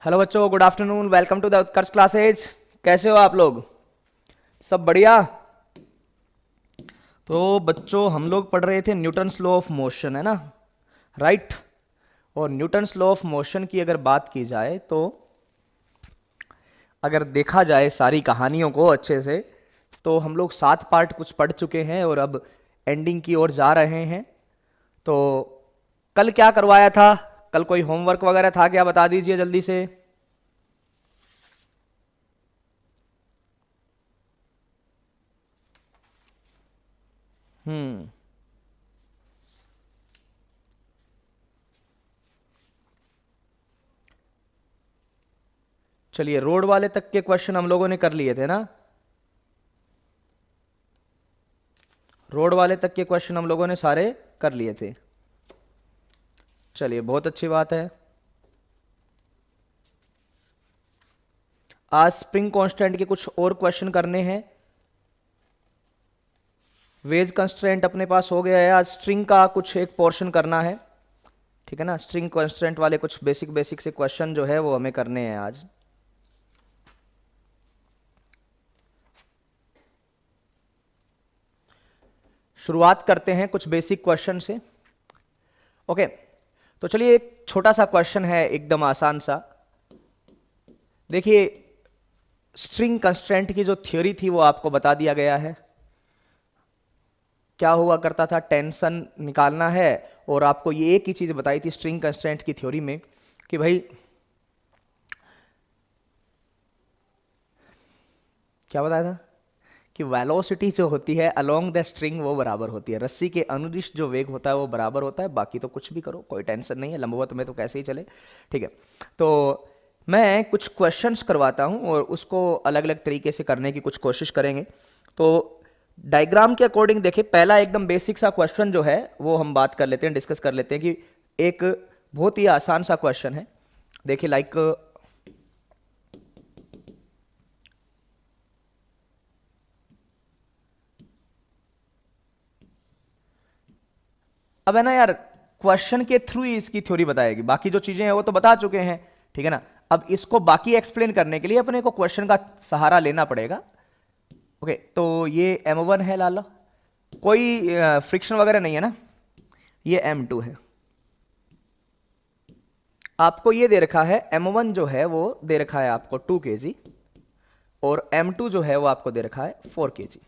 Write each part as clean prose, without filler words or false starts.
Hello बच्चों, good afternoon. Welcome to the Utkarsh classes. कैसे हो आप लोग? सब बढ़िया? तो बच्चों, हम लोग पढ़ रहे थे न्यूटन्स लॉ ऑफ मोशन, है ना? राइट। और न्यूटन्स लॉ ऑफ मोशन की अगर बात की जाए तो अगर देखा जाए सारी कहानियों को अच्छे से, तो हम लोग 7 पार्ट कुछ पढ़ चुके हैं और अब एंडिंग की ओर जा रहे हैं। तो कल क्या करवाया था? कल कोई होमवर्क वगैरह था क्या? बता दीजिए जल्दी से। हम्म। चलिए, रोड वाले तक के क्वेश्चन हम लोगों ने कर लिए थे ना? रोड वाले तक के क्वेश्चन हम लोगों ने सारे कर लिए थे। चलिए, बहुत अच्छी बात है। आज स्प्रिंग कांस्टेंट के कुछ और क्वेश्चन करने हैं। वेज कंस्ट्रेंट अपने पास हो गया है। आज स्ट्रिंग का कुछ एक पोर्शन करना है, ठीक है ना? स्ट्रिंग कांस्टेंट वाले कुछ बेसिक बेसिक से क्वेश्चन जो है वो हमें करने हैं आज। शुरुआत करते हैं कुछ बेसिक क्वेश्चन से। ओके, तो चलिए, एक छोटा सा क्वेश्चन है, एकदम आसान सा। देखिए, स्ट्रिंग कंस्ट्रेंट की जो थ्योरी थी वो आपको बता दिया गया है। क्या हुआ करता था? टेंशन निकालना है, और आपको ये एक ही चीज बताई थी स्ट्रिंग कंस्ट्रेंट की थ्योरी में कि भाई क्या बताया था कि वेलोसिटी जो होती है अलोंग द स्ट्रिंग वो बराबर होती है। रस्सी के अनुदिश जो वेग होता है वो बराबर होता है। बाकी तो कुछ भी करो, कोई टेंशन नहीं है, लंबवत में तो कैसे ही चले, ठीक है? तो मैं कुछ क्वेश्चंस करवाता हूं और उसको अलग अलग तरीके से करने की कुछ कोशिश करेंगे। तो डायग्राम के अकॉर्डिंग देखिए, पहला एकदम बेसिक सा क्वेश्चन जो है वो हम बात कर लेते हैं, डिस्कस कर लेते हैं कि एक बहुत ही आसान सा क्वेश्चन है। देखिए, लाइक अब है ना यार, क्वेश्चन के थ्रू ही इसकी थ्योरी बताएगी। बाकी जो चीजें हैं वो तो बता चुके हैं, ठीक है ना? अब इसको बाकी एक्सप्लेन करने के लिए अपने को क्वेश्चन का सहारा लेना पड़ेगा। ओके, तो ये M1 है लाला, कोई फ्रिक्शन वगैरह नहीं है ना? ये M2 है। आपको ये दे रखा है M1 जो है वो दे रखा है आपको 2 kg, और M2 जो है वो आपको दे रखा है 4 kg।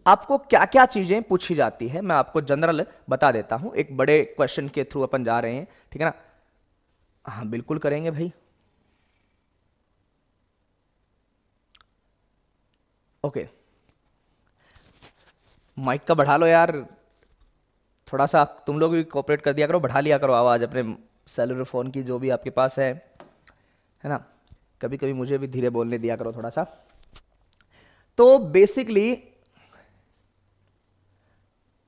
आपको क्या क्या चीजें पूछी जाती है मैं आपको जनरल बता देता हूं। एक बड़े क्वेश्चन के थ्रू अपन जा रहे हैं, ठीक है ना? हाँ, बिल्कुल करेंगे भाई। ओके, माइक का बढ़ा लो यार, थोड़ा सा तुम लोग भी कोऑपरेट कर दिया करो, बढ़ा लिया करो आवाज अपने सेलुलर फोन की जो भी आपके पास है ना? कभी कभी मुझे भी धीरे बोलने दिया करो थोड़ा सा। तो बेसिकली,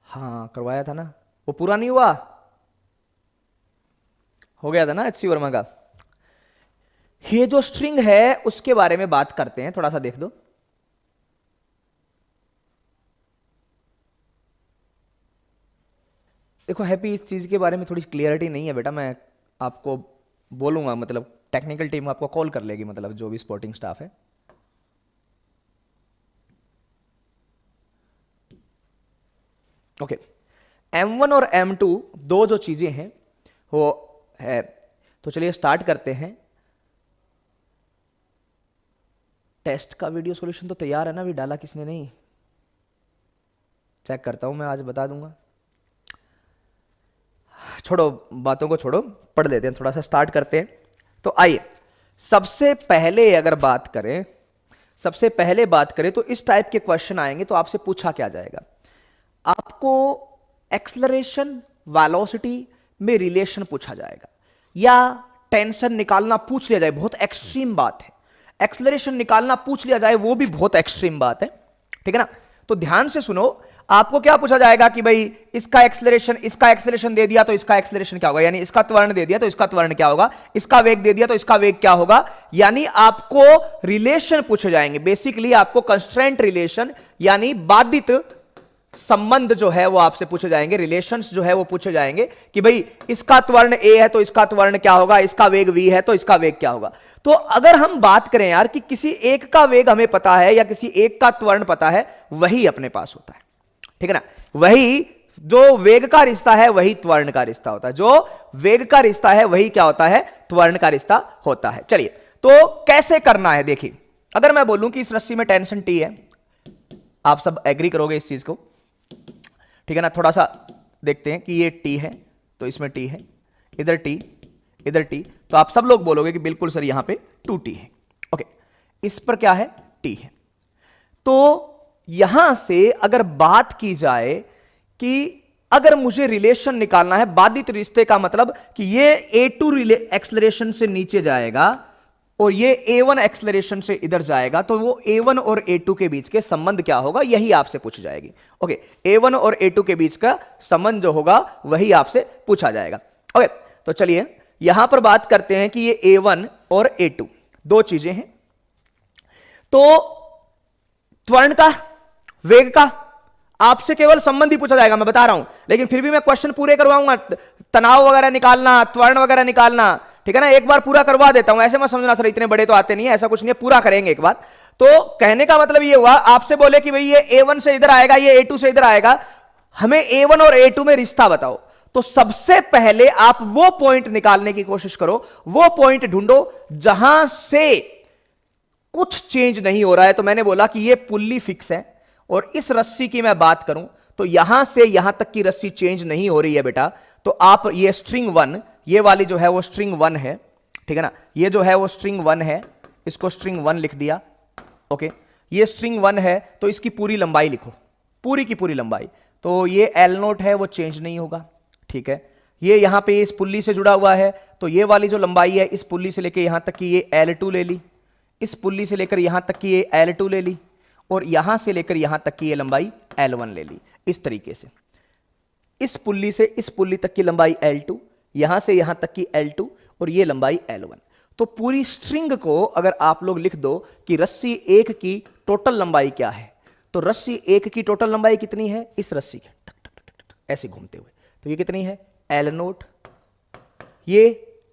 हाँ करवाया था ना, वो पूरा नहीं हुआ, हो गया था ना HC वर्मा का। ये जो स्ट्रिंग है उसके बारे में बात करते हैं, थोड़ा सा देख दो। देखो हैप्पी, इस चीज के बारे में थोड़ी क्लियरिटी नहीं है बेटा। मैं आपको बोलूंगा, मतलब टेक्निकल टीम आपको कॉल कर लेगी, मतलब जो भी स्पोर्टिंग स्टाफ है। ओके, M1 और M2 दो जो चीजें हैं वो है। तो चलिए स्टार्ट करते हैं। टेस्ट का वीडियो सॉल्यूशन तो तैयार है ना? अभी डाला किसने नहीं? चेक करता हूं मैं, आज बता दूंगा। छोड़ो, बातों को छोड़ो, पढ़ लेते हैं, थोड़ा सा स्टार्ट करते हैं। तो आइए, सबसे पहले अगर बात करें, सबसे पहले बात करें तो इस टाइप के क्वेश्चन आएंगे तो आपसे पूछा क्या जाएगा? आपको एक्सलरेशन वेलोसिटी में रिलेशन पूछा जाएगा, या टेंशन निकालना पूछ लिया जाए, बहुत एक्सट्रीम बात है। एक्सलरेशन निकालना पूछ लिया जाए, वो भी बहुत एक्सट्रीम बात है, ठीक है ना? तो ध्यान से सुनो, आपको क्या पूछा जाएगा कि भाई इसका एक्सलेशन दे दिया तो इसका एक्सलेशन क्या होगा, यानी इसका त्वरण दे दिया तो इसका त्वरण क्या होगा, इसका वेग दे दिया तो इसका वेग क्या होगा। यानी आपको रिलेशन पूछे जाएंगे। बेसिकली आपको कंस्ट्रेंट रिलेशन यानी बाधित संबंध जो है वो आपसे पूछे जाएंगे, रिलेशंस जो है वो पूछे जाएंगे कि भाई इसका त्वरण a है तो इसका त्वरण क्या होगा, इसका वेग v है तो इसका वेग क्या होगा। तो अगर हम बात करें यार कि किसी एक का वेग हमें पता है या किसी एक का त्वरण पता है, वही अपने पास होता है, ठीक है ना। वही जो वेग का रिश्ता है वही त्वरण का रिश्ता होता है, जो वेग का रिश्ता है वही क्या होता है, त्वरण का रिश्ता होता है। चलिए तो कैसे करना है देखिए, अगर मैं बोलूं कि इस रस्सी में टेंशन T है, आप सब एग्री करोगे इस चीज को, ठीक है ना। थोड़ा सा देखते हैं कि ये T है तो इसमें T है, इधर T इधर T, तो आप सब लोग बोलोगे कि बिल्कुल सर यहां पे 2T है। ओके, इस पर क्या है, T है। तो यहां से अगर बात की जाए कि अगर मुझे रिलेशन निकालना है, बाधित रिश्ते का मतलब कि ये A2 एक्सलरेशन से नीचे जाएगा और ये A1 एक्सलरेशन से इधर जाएगा, तो वो A1 और A2 के बीच के संबंध क्या होगा, यही आपसे पूछ जाएगी। ओके, A1 और A2 के बीच का संबंध जो होगा वही आपसे पूछा जाएगा। ओके, तो चलिए यहां पर बात करते हैं कि ये A1 और A2 दो चीजें हैं। तो त्वरण का, वेग का आपसे केवल संबंध ही पूछा जाएगा, मैं बता रहा हूं, लेकिन फिर भी मैं क्वेश्चन पूरे करवाऊंगा। तनाव वगैरह निकालना, त्वरण वगैरह निकालना, ठीक है ना, एक बार पूरा करवा देता हूं। ऐसे मत समझना सर इतने बड़े तो आते नहीं है, ऐसा कुछ नहीं है, पूरा करेंगे एक बार। तो कहने का मतलब ये हुआ, आपसे बोले कि भाई ये A1 से इधर आएगा, ये A2 से इधर आएगा, हमें A1 और A2 में रिश्ता बताओ। तो सबसे पहले आप वो पॉइंट निकालने की कोशिश करो, वो पॉइंट ढूंढो जहां से कुछ चेंज नहीं हो रहा है। तो मैंने बोला कि ये पुल्ली फिक्स है और इस रस्सी की मैं बात करूं तो यहां से यहां तक की रस्सी चेंज नहीं हो रही है बेटा, तो आप ये स्ट्रिंग 1, ये वाली जो है वो स्ट्रिंग 1 है, ठीक है ना, ये जो है वो स्ट्रिंग 1 है, इसको स्ट्रिंग 1 लिख दिया। ओके, ये स्ट्रिंग 1 है तो इसकी पूरी लंबाई लिखो, पूरी की पूरी लंबाई। तो ये L0 है वो चेंज नहीं होगा, ठीक है। ये यहां पे इस पुल्ली से जुड़ा हुआ है, तो ये वाली जो लंबाई है इस पुल्ली से लेकर यहां तक की ये L2 ले ली, इस पुल्ली से लेकर यहां तक की ये L2 ले ली, और यहां से लेकर यहां तक की ये लंबाई L1 ले ली। इस तरीके से इस पुल्ली से इस पुल्ली तक की लंबाई L2, यहां से यहां तक की L2 और ये लंबाई L1। तो पूरी स्ट्रिंग को अगर आप लोग लिख दो कि रस्सी 1 की टोटल लंबाई क्या है, तो रस्सी 1 की टोटल लंबाई कितनी है, इस रस्सी के टक टक टक टक ऐसे घूमते हुए, तो ये कितनी है, L0, ये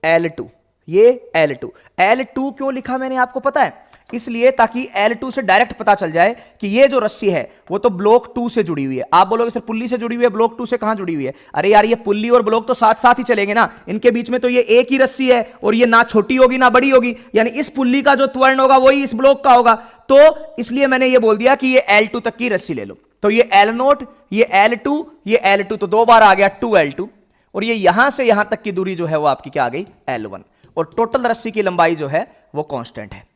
L2, ये L2। L2 क्यों लिखा मैंने आपको पता है, इसलिए ताकि L2 से डायरेक्ट पता चल जाए कि ये जो रस्सी है वो तो ब्लॉक 2 से जुड़ी हुई है। आप बोलोगे सर पुल्ली से जुड़ी हुई है, ब्लॉक 2 से कहां जुड़ी हुई है? अरे यार ये पुल्ली और ब्लॉक तो साथ साथ ही चलेंगे ना, इनके बीच में तो ये एक ही रस्सी है और ये ना छोटी होगी ना बड़ी होगी, यानी इस पुल्ली का जो त्वरण होगा वही इस ब्लॉक का होगा। तो इसलिए मैंने ये बोल दिया कि ये L2 तक की रस्सी ले लो। तो ये L0, ये L2, ये L2, तो 2 बार आ गया 2L2, और ये यहां से यहां तक की दूरी जो है वो आपकी क्या आ गई, L1, और टोटल रस्सी की लंबाई जो है वो कांस्टेंट है।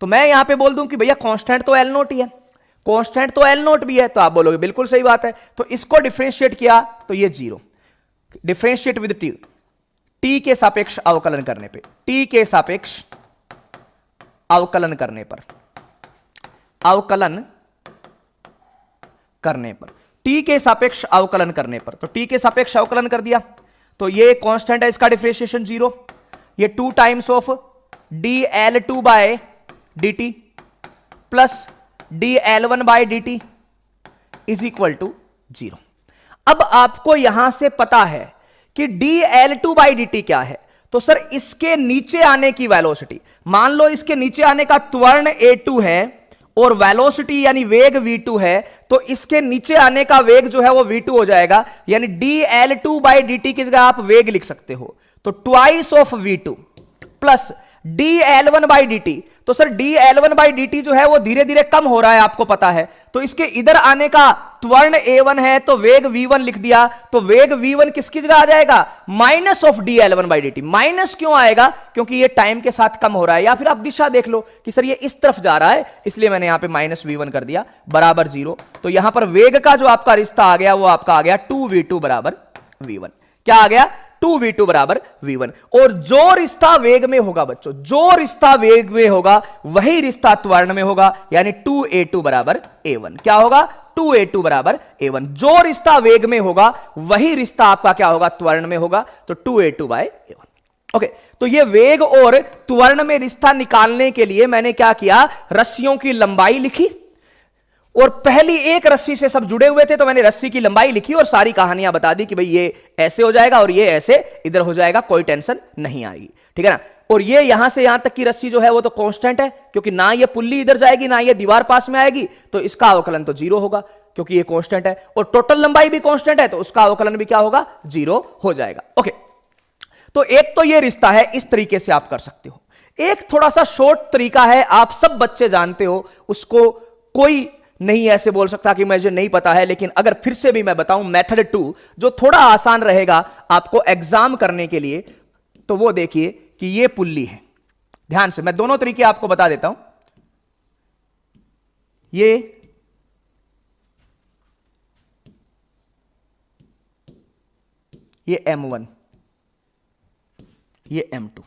तो मैं यहां पे बोल दूं कि भैया कांस्टेंट तो L0 ही है, कांस्टेंट तो L0 भी है, तो आप बोलोगे बिल्कुल सही बात है। तो इसको डिफरेंशिएट किया तो ये 0, डिफरेंशिएट विद टी, टी के सापेक्ष अवकलन करने पे, टी के सापेक्ष अवकलन करने पर, अवकलन करने पर, टी के सापेक्ष अवकलन करने पर, तो टी के सापेक्ष अवकलन कर दिया तो ये कांस्टेंट है, इसका डिफरेंशिएशन 0, ये 2 times of dL2 by dt plus dL1 by dt is equal to 0। अब आपको यहां से पता है कि dL2 बाय dt क्या है, तो सर इसके नीचे आने की वेलोसिटी, मान लो इसके नीचे आने का त्वरण A2 है और वेलोसिटी यानी वेग V2 है, तो इसके नीचे आने का वेग जो है वो V2 हो जाएगा, यानी dL2 बाय dt की जगह आप वेग लिख सकते हो, तो twice of V2 plus dL1 by dt। तो सर dL1 बाई dt जो है वो धीरे धीरे कम हो रहा है, आपको पता है, तो इसके इधर आने का त्वरण A1 है तो वेग V1 लिख दिया, तो वेग V1 किसकी जगह आ जाएगा, minus of dL1 by dt। Minus क्यों आएगा, क्योंकि ये टाइम के साथ कम हो रहा है, या फिर आप दिशा देख लो कि सर ये इस तरफ जा रहा है, इसलिए मैंने यहां पे माइनस V1 कर दिया बराबर 0। तो यहां पर वेग का जो आपका रिश्ता आ गया वो आपका आ गया 2v2 बराबर V1। क्या आ गया, 2v2 बराबर V1। और जो रिश्ता वेग में होगा बच्चों, जो रिश्ता वेग में होगा वही रिश्ता त्वरण में होगा, यानी 2a2 बराबर a1। क्या होगा, 2a2 बराबर a1। जो रिश्ता वेग में होगा वही रिश्ता आपका क्या होगा, त्वरण में होगा, तो 2a2 बाय a1। ओके, तो ये वेग और त्वरण में रिश्ता निकालने के लिए मैंने क्या किया, रस्सियों की लंबाई लिखी, और पहली एक रस्सी से सब जुड़े हुए थे, तो मैंने रस्सी की लंबाई लिखी और सारी कहानियां बता दी कि भाई ये ऐसे हो जाएगा और ये ऐसे इधर हो जाएगा, कोई टेंशन नहीं आएगी, ठीक है ना। और ये यहां से यहां तक की रस्सी जो है वो तो कांस्टेंट है, क्योंकि ना ये पुल्ली इधर जाएगी ना ये दीवार पास में आएगी, तो इसका अवकलन तो 0 होगा क्योंकि ये कांस्टेंट है। और टोटल लंबाई भी कांस्टेंट है, तो उसका अवकलन भी क्या होगा, 0 हो जाएगा। ओके, तो एक तो ये रिश्ता है, इस तरीके से आप कर सकते हो। एक थोड़ा सा शॉर्ट तरीका है, आप सब बच्चे जानते हो, उसको कोई नहीं ऐसे बोल सकता कि मुझे नहीं पता है, लेकिन अगर फिर से भी मैं बताऊं मेथड 2 जो थोड़ा आसान रहेगा आपको एग्जाम करने के लिए, तो वो देखिए कि ये पुल्ली है। ध्यान से मैं दोनों तरीके आपको बता देता हूं। ये M1, ये M2।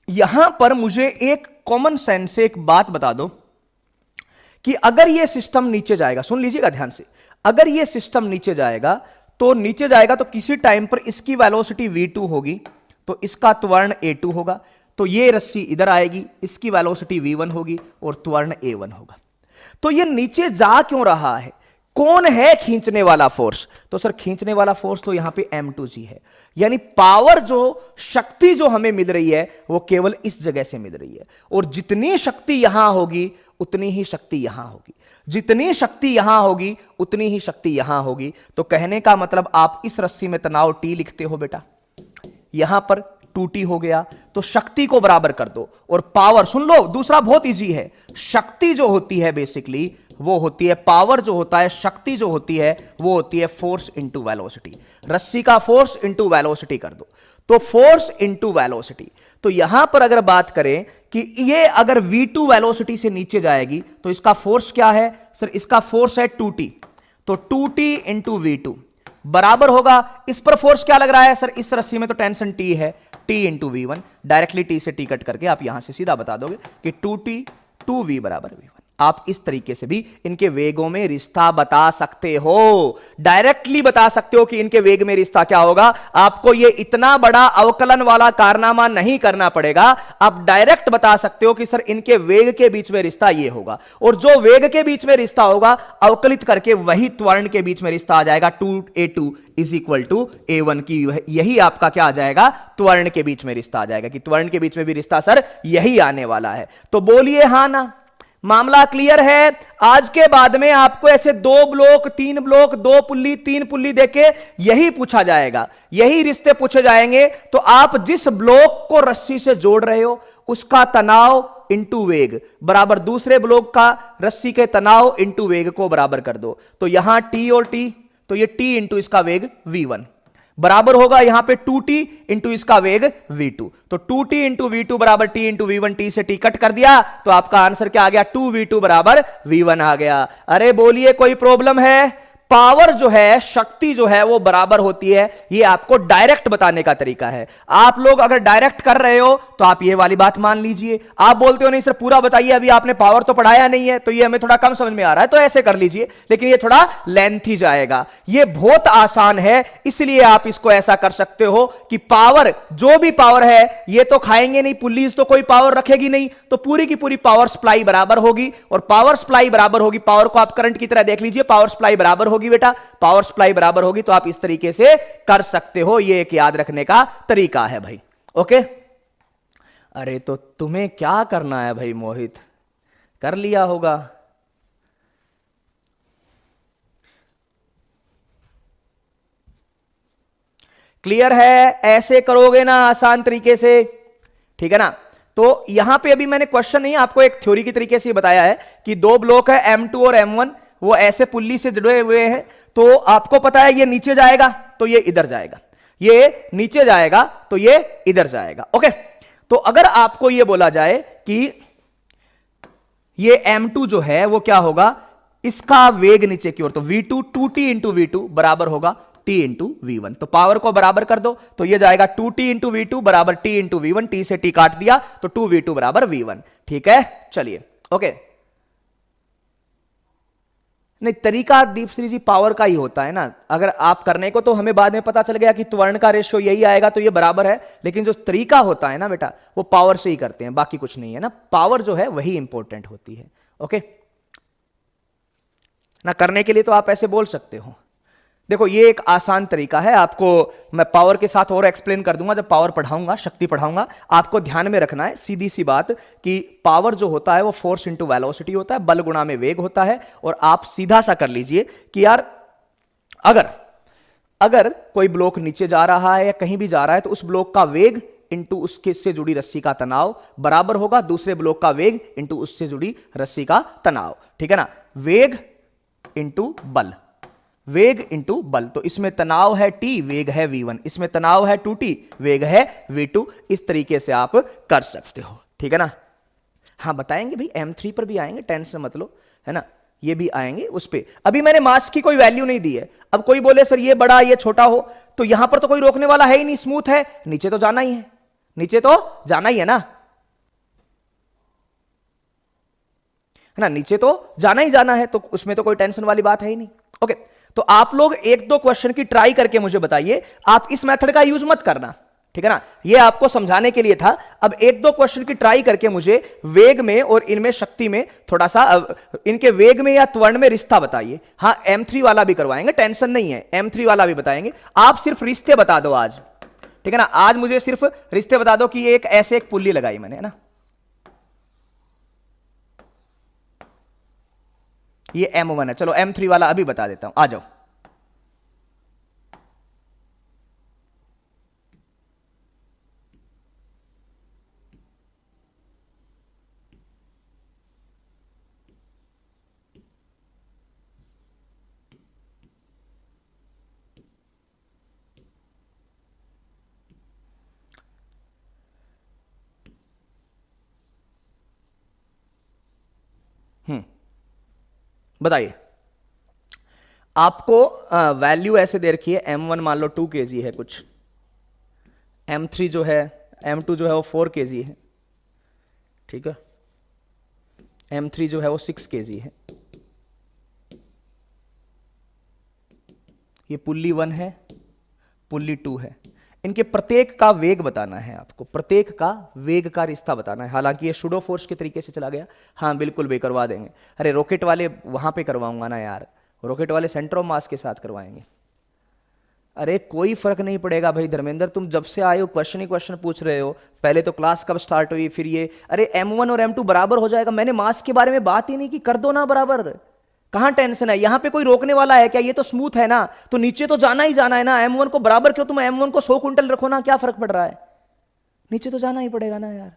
यहां पर मुझे एक कॉमन सेंस से एक बात बता दो कि अगर यह सिस्टम नीचे जाएगा, सुन लीजिएगा ध्यान से, अगर यह सिस्टम नीचे जाएगा तो किसी टाइम पर इसकी वेलोसिटी v2 होगी, तो इसका त्वरण a2 होगा, तो ये रस्सी इधर आएगी, इसकी वेलोसिटी v1 होगी और त्वरण a1 होगा। तो ये नीचे जा क्यों रहा है, कौन है खींचने वाला फोर्स, तो सर खींचने वाला फोर्स तो यहां पे M2G है, यानी पावर जो शक्ति जो हमें मिल रही है वो केवल इस जगह से मिल रही है। और जितनी शक्ति यहां होगी उतनी ही शक्ति यहां होगी, जितनी शक्ति यहां होगी उतनी ही शक्ति यहां होगी। तो कहने का मतलब आप इस रस्सी में तनाव T लिखते हो बेटा, यहां पर 2T हो गया, तो शक्ति को बराबर कर दो। और पावर सुन लो, दूसरा बहुत इजी है, शक्ति जो होती है बेसिकली वो होती है, पावर जो होता है, शक्ति जो होती है वो होती है फोर्स इंटू वेलोसिटी। रस्सी का फोर्स इंटू वेलोसिटी कर दो, तो फोर्स इंटू वेलोसिटी। तो यहां पर अगर बात करें कि ये अगर v2 वेलोसिटी से नीचे जाएगी तो इसका फोर्स क्या है, सर इसका फोर्स है 2T, तो 2T इंटू v2 बराबर होगा, इस पर फोर्स क्या लग रहा है, सर इस रस्सी में तो टेंशन T है, T into v1, directly T से T कट करके आप यहां से सीधा बता दोगे कि 2T 2v बराबर v1। आप इस तरीके से भी इनके वेगों में रिश्ता बता सकते हो, डायरेक्टली बता सकते हो कि इनके वेग में रिश्ता क्या होगा। आपको ये इतना बड़ा अवकलन वाला कारनामा नहीं करना पड़ेगा, आप डायरेक्ट बता सकते हो कि सर इनके वेग के बीच में रिश्ता ये होगा, और जो वेग के बीच में रिश्ता होगा अवकलित करके वही त्वरण के बीच में रिश्ता आ जाएगा, 2a2 is equal to a1 की, यही आपका क्या आ जाएगा, त्वरण के बीच में रिश्ता आ जाएगा, कि त्वरण के बीच में भी रिश्ता सर यही आने वाला है। तो बोलिए हां ना, मामला क्लियर है। आज के बाद में आपको ऐसे 2 ब्लॉक 3 ब्लॉक 2 पुल्ली 3 पुल्ली देके यही पूछा जाएगा, यही रिश्ते पूछे जाएंगे। तो आप जिस ब्लॉक को रस्सी से जोड़ रहे हो उसका तनाव इंटू वेग बराबर दूसरे ब्लॉक का रस्सी के तनाव इंटू वेग को बराबर कर दो। तो यहां T और T, तो ये T इंटू इसका वेग v1 बराबर होगा यहां पे 2T इंटू इसका वेग v2, तो 2T इंटू v2 बराबर T इंटू v1, T से T कट कर दिया, तो आपका आंसर क्या आ गया, 2v2 बराबर v1 आ गया। अरे बोलिए कोई प्रॉब्लम है, पावर जो है, शक्ति जो है वो बराबर होती है, ये आपको डायरेक्ट बताने का तरीका है। आप लोग अगर डायरेक्ट कर रहे हो तो आप ये वाली बात मान लीजिए, आप बोलते हो नहीं सर पूरा बताइए, अभी आपने पावर तो पढ़ाया नहीं है तो ये हमें थोड़ा कम समझ में आ रहा है, तो ऐसे कर लीजिए, लेकिन ये थोड़ा लेंथी जाएगा। ये बहुत आसान है, इसलिए आप इसको ऐसा कर सकते हो कि पावर, जो भी पावर है, ये तो खाएंगे नहीं, पुलिस तो कोई पावर रखेगी नहीं, तो पूरी की पूरी पावर सप्लाई बराबर होगी, और पावर सप्लाई बराबर होगी, पावर को आप करंट की तरह देख लीजिए, पावर सप्लाई बराबर होगी बेटा, पावर सप्लाई बराबर होगी, तो आप इस तरीके से कर सकते हो, ये एक याद रखने का तरीका है भाई। ओके, अरे तो तुम्हें क्या करना है भाई मोहित, कर लिया होगा। क्लियर है, ऐसे करोगे ना आसान तरीके से, ठीक है ना। तो यहां पे अभी मैंने क्वेश्चन नहीं, आपको एक थ्योरी की तरीके से बताया है कि 2 ब्लॉक है M2 और M1, वो ऐसे पुल्ली से जुड़े हुए हैं, तो आपको पता है ये नीचे जाएगा तो ये इधर जाएगा, ये नीचे जाएगा तो ये इधर जाएगा। ओके, तो अगर आपको ये बोला जाए कि ये M2 जो है वो क्या होगा, इसका वेग नीचे की ओर, तो v2 2T इंटू v2 बराबर होगा T इंटू v1, तो पावर को बराबर कर दो, तो ये जाएगा 2T इंटू v2 बराबर T इंटू v1, T से T काट दिया तो 2v2 बराबर v1। ठीक है, चलिए ओके। नहीं, तरीका दीपश्री जी पावर का ही होता है ना, अगर आप करने को तो हमें बाद में पता चल गया कि त्वरण का रेशियो यही आएगा तो ये बराबर है, लेकिन जो तरीका होता है ना बेटा वो पावर से ही करते हैं, बाकी कुछ नहीं है ना, पावर जो है वही इंपॉर्टेंट होती है। ओके ना, करने के लिए तो आप ऐसे बोल सकते हो। देखो ये एक आसान तरीका है, आपको मैं पावर के साथ और एक्सप्लेन कर दूंगा जब पावर पढ़ाऊंगा, शक्ति पढ़ाऊंगा। आपको ध्यान में रखना है सीधी सी बात कि पावर जो होता है वो फोर्स इंटू वेलोसिटी होता है, बल गुणा में वेग होता है। और आप सीधा सा कर लीजिए कि यार अगर कोई ब्लॉक नीचे जा रहा है या कहीं भी जा रहा है तो उस ब्लॉक का वेग इंटू उसके से जुड़ी रस्सी का तनाव बराबर होगा दूसरे ब्लॉक का वेग इंटू उससे जुड़ी रस्सी का तनाव। ठीक है ना, वेग इंटू बल, वेग इंटू बल। तो इसमें तनाव है T, वेग है V1, इसमें तनाव है 2T, वेग है V2। इस तरीके से आप कर सकते हो। ठीक है ना, हाँ बताएंगे भाई, M3 पर भी आएंगे, टेंशन मत लो, है ना, ये भी आएंगे उस पे। अभी मैंने मास की कोई वैल्यू नहीं दी है। अब कोई बोले सर ये बड़ा ये छोटा हो, तो यहां पर तो कोई रोकने वाला है ही नहीं, स्मूथ है, नीचे तो जाना ही है, नीचे तो जाना ही है ना, है ना, नीचे तो जाना ही जाना है, तो उसमें तो कोई टेंशन वाली बात है ही नहीं। ओके, तो आप लोग एक दो क्वेश्चन की ट्राई करके मुझे बताइए, आप इस मेथड का यूज मत करना, ठीक है ना, ये आपको समझाने के लिए था। अब एक दो क्वेश्चन की ट्राई करके मुझे वेग में और इनमें शक्ति में थोड़ा सा, इनके वेग में या त्वरण में रिश्ता बताइए। हाँ M3 वाला भी करवाएंगे, टेंशन नहीं है, M3 वाला भी बताएंगे। आप सिर्फ रिश्ते बता दो आज, ठीक है ना, आज मुझे सिर्फ रिश्ते बता दो कि ये एक ऐसे एक पुल्ली लगाई मैंने, है ना, ये M1 है। चलो M3 वाला अभी बता देता हूं, आ जाओ। बताइए, आपको वैल्यू ऐसे दे रखी है, M1 मान लो 2 kg है कुछ, M3 जो है, M2 जो है वो 4 kg है, ठीक है, M3 जो है वो 6 kg है। ये पुल्ली 1 है, पुल्ली 2 है, इनके प्रत्येक का वेग बताना है आपको, प्रत्येक का वेग का रिश्ता बताना है। हालांकि ये सुडो फोर्स के तरीके से चला गया, हाँ बिल्कुल भी करवा देंगे। अरे रॉकेट वाले वहां पे करवाऊंगा ना यार, रॉकेट वाले सेंटर ऑफ मास के साथ करवाएंगे। अरे कोई फर्क नहीं पड़ेगा भाई धर्मेंद्र, तुम जब से आए हो क्वेश्चन ही क्वेश्चन पूछ रहे हो। पहले तो क्लास कब स्टार्ट हुई, फिर ये, अरे M1 और M2 बराबर हो जाएगा। मैंने मास के बारे में बात ही नहीं की, कर दो ना बराबर, कहां टेंशन है, यहां पे कोई रोकने वाला है क्या, ये तो स्मूथ है ना, तो नीचे तो जाना ही जाना है ना। M1 को बराबर क्यों, तुम M1 को 100 क्विंटल रखो ना, क्या फर्क पड़ रहा है, नीचे तो जाना ही पड़ेगा ना यार।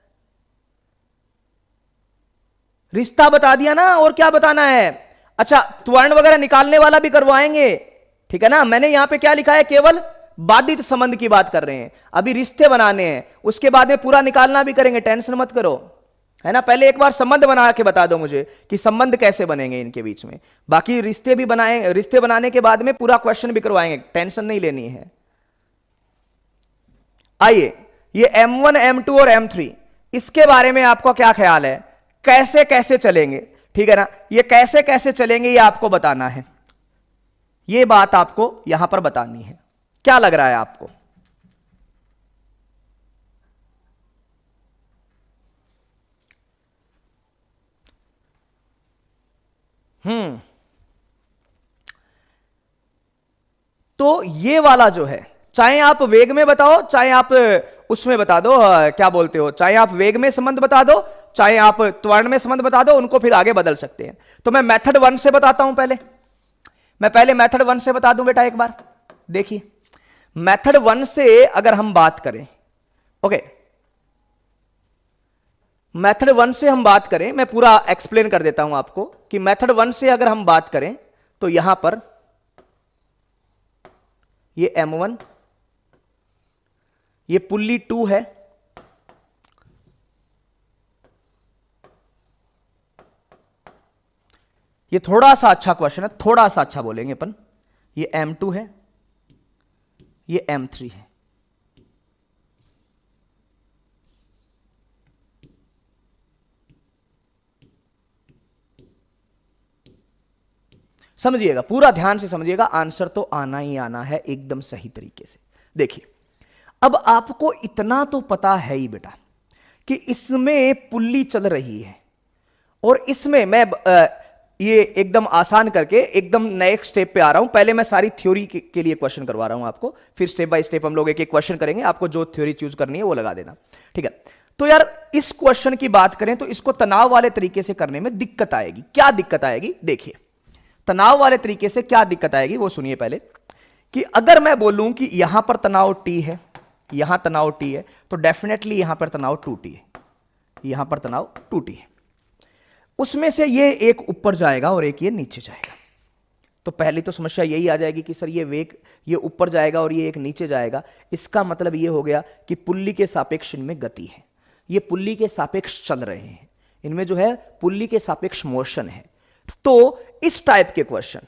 रिश्ता बता दिया ना, और क्या बताना है। अच्छा त्वरण वगैरह निकालने वाला भी करवाएंगे, ठीक है ना। मैंने यहां पे क्या लिखा है, केवल बाधित संबंध की बात कर रहे हैं, अभी रिश्ते बनाने हैं, उसके बाद में पूरा निकालना भी करेंगे, टेंशन मत करो, है ना। पहले एक बार संबंध बना के बता दो मुझे कि संबंध कैसे बनेंगे इनके बीच में, बाकी रिश्ते भी बनाए, रिश्ते बनाने के बाद में पूरा क्वेश्चन भी करवाएंगे, टेंशन नहीं लेनी है। आइए, ये M1 M2 और M3, इसके बारे में आपका क्या ख्याल है, कैसे कैसे चलेंगे, ठीक है ना। ये कैसे कैसे चलेंगे ये आपको बताना है, ये बात आपको यहां पर बतानी है। क्या लग रहा है आपको, तो ये वाला जो है, चाहे आप वेग में बताओ, चाहे आप उसमें बता दो, क्या बोलते हो, चाहे आप वेग में संबंध बता दो, चाहे आप त्वरण में संबंध बता दो, उनको फिर आगे बदल सकते हैं। तो मैं मेथड 1 से बताता हूं, मैं पहले मेथड 1 से बता दूं बेटा एक बार। देखिए मेथड 1 से अगर हम बात करें, ओके, मेथड 1 से हम बात करें, मैं पूरा एक्सप्लेन कर देता हूं आपको कि मेथड 1 से अगर हम बात करें तो यहां पर ये M1, ये पुल्ली 2 है, ये थोड़ा सा अच्छा क्वेश्चन है, थोड़ा सा अच्छा बोलेंगे अपन, ये M2 है, ये M3 है। समझिएगा, पूरा ध्यान से समझिएगा, आंसर तो आना ही आना है एकदम सही तरीके से। देखिए अब आपको इतना तो पता है ही बेटा कि इसमें पुल्ली चल रही है और इसमें मैं ये एकदम आसान करके एकदम नए स्टेप पे आ रहा हूं। पहले मैं सारी थ्योरी के लिए क्वेश्चन करवा रहा हूं आपको, फिर स्टेप बाय स्टेप हम लोग एक एक क्वेश्चन करेंगे, आपको जो थ्योरी चूज करनी है वो लगा देना, ठीक है। तो यार इस क्वेश्चन की बात करें तो इसको तनाव वाले तरीके से करने में दिक्कत आएगी। क्या दिक्कत आएगी देखिए, तनाव वाले तरीके से क्या दिक्कत आएगी वो सुनिए पहले, कि अगर मैं बोलूं कि यहां पर तनाव T है, यहां तनाव T है, तो डेफिनेटली यहां पर तनाव 2T है, यहां पर तनाव 2T है। उसमें से ये एक ऊपर जाएगा और एक ये नीचे जाएगा। तो पहली तो समस्या यही आ जाएगी कि सर ये वेग ये ऊपर जाएगा और ये एक नीचे जाएगा, इसका मतलब ये हो गया कि पुल्ली के सापेक्ष इनमें गति है, ये पुल्ली के सापेक्ष चल रहे हैं, इनमें जो है पुल्ली के सापेक्ष मोशन है। तो इस टाइप के क्वेश्चन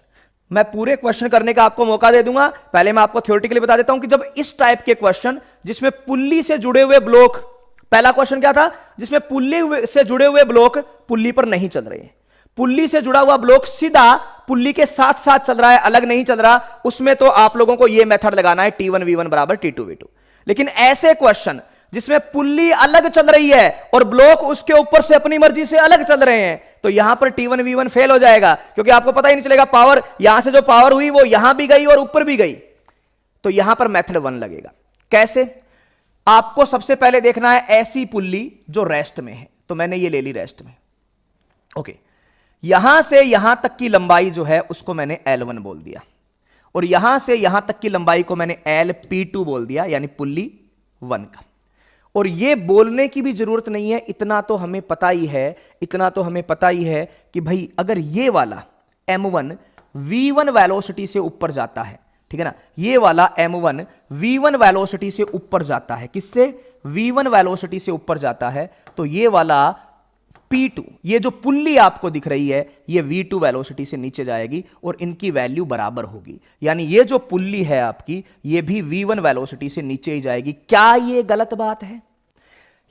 मैं पूरे क्वेश्चन करने का आपको मौका दे दूंगा। पहले मैं आपको थ्योरेटिकली बता देता हूं कि जब इस टाइप के क्वेश्चन जिसमें पुल्ली से जुड़े हुए ब्लॉक, पहला क्वेश्चन क्या था, जिसमें पुल्ली से जुड़े हुए ब्लॉक पुल्ली पर नहीं चल रहे हैं, पुल्ली से जुड़ा हुआ ब्लॉक सीधा पुल्ली के साथ साथ चल रहा है, अलग नहीं चल रहा, उसमें तो आप लोगों को यह मेथड लगाना है T1v1 बराबर T2v2। लेकिन ऐसे क्वेश्चन जिसमें पुल्ली अलग चल रही है और ब्लॉक उसके ऊपर से अपनी मर्जी से अलग चल रहे हैं, तो यहां पर T1v1 फेल हो जाएगा, क्योंकि आपको पता ही नहीं चलेगा पावर, यहां से जो पावर हुई वो यहां भी गई और ऊपर भी गई। तो यहां पर मेथड 1 लगेगा। कैसे? आपको सबसे पहले देखना है ऐसी पुल्ली जो रेस्ट में है, तो मैंने ये ले ली रेस्ट में, ओके। यहां से यहां तक की लंबाई जो है उसको मैंने L1 बोल दिया, और यहां से यहां तक की लंबाई को मैंने LP2 बोल दिया, यानी पुल्ली 1 का। और ये बोलने की भी जरूरत नहीं है, इतना तो हमें पता ही है, इतना तो हमें पता ही है कि भाई अगर ये वाला M1 V1 वेलोसिटी से ऊपर जाता है, ठीक है ना, ये वाला M1 V1 वेलोसिटी से ऊपर जाता है, किससे? V1 वेलोसिटी से ऊपर जाता है, तो ये वाला P2, ये जो पुल्ली आपको दिख रही है, ये V2 वेलोसिटी से नीचे जाएगी और इनकी वैल्यू बराबर होगी, यानी ये जो पुल्ली है आपकी, ये भी V1 वेलोसिटी से नीचे ही जाएगी। क्या ये गलत बात है?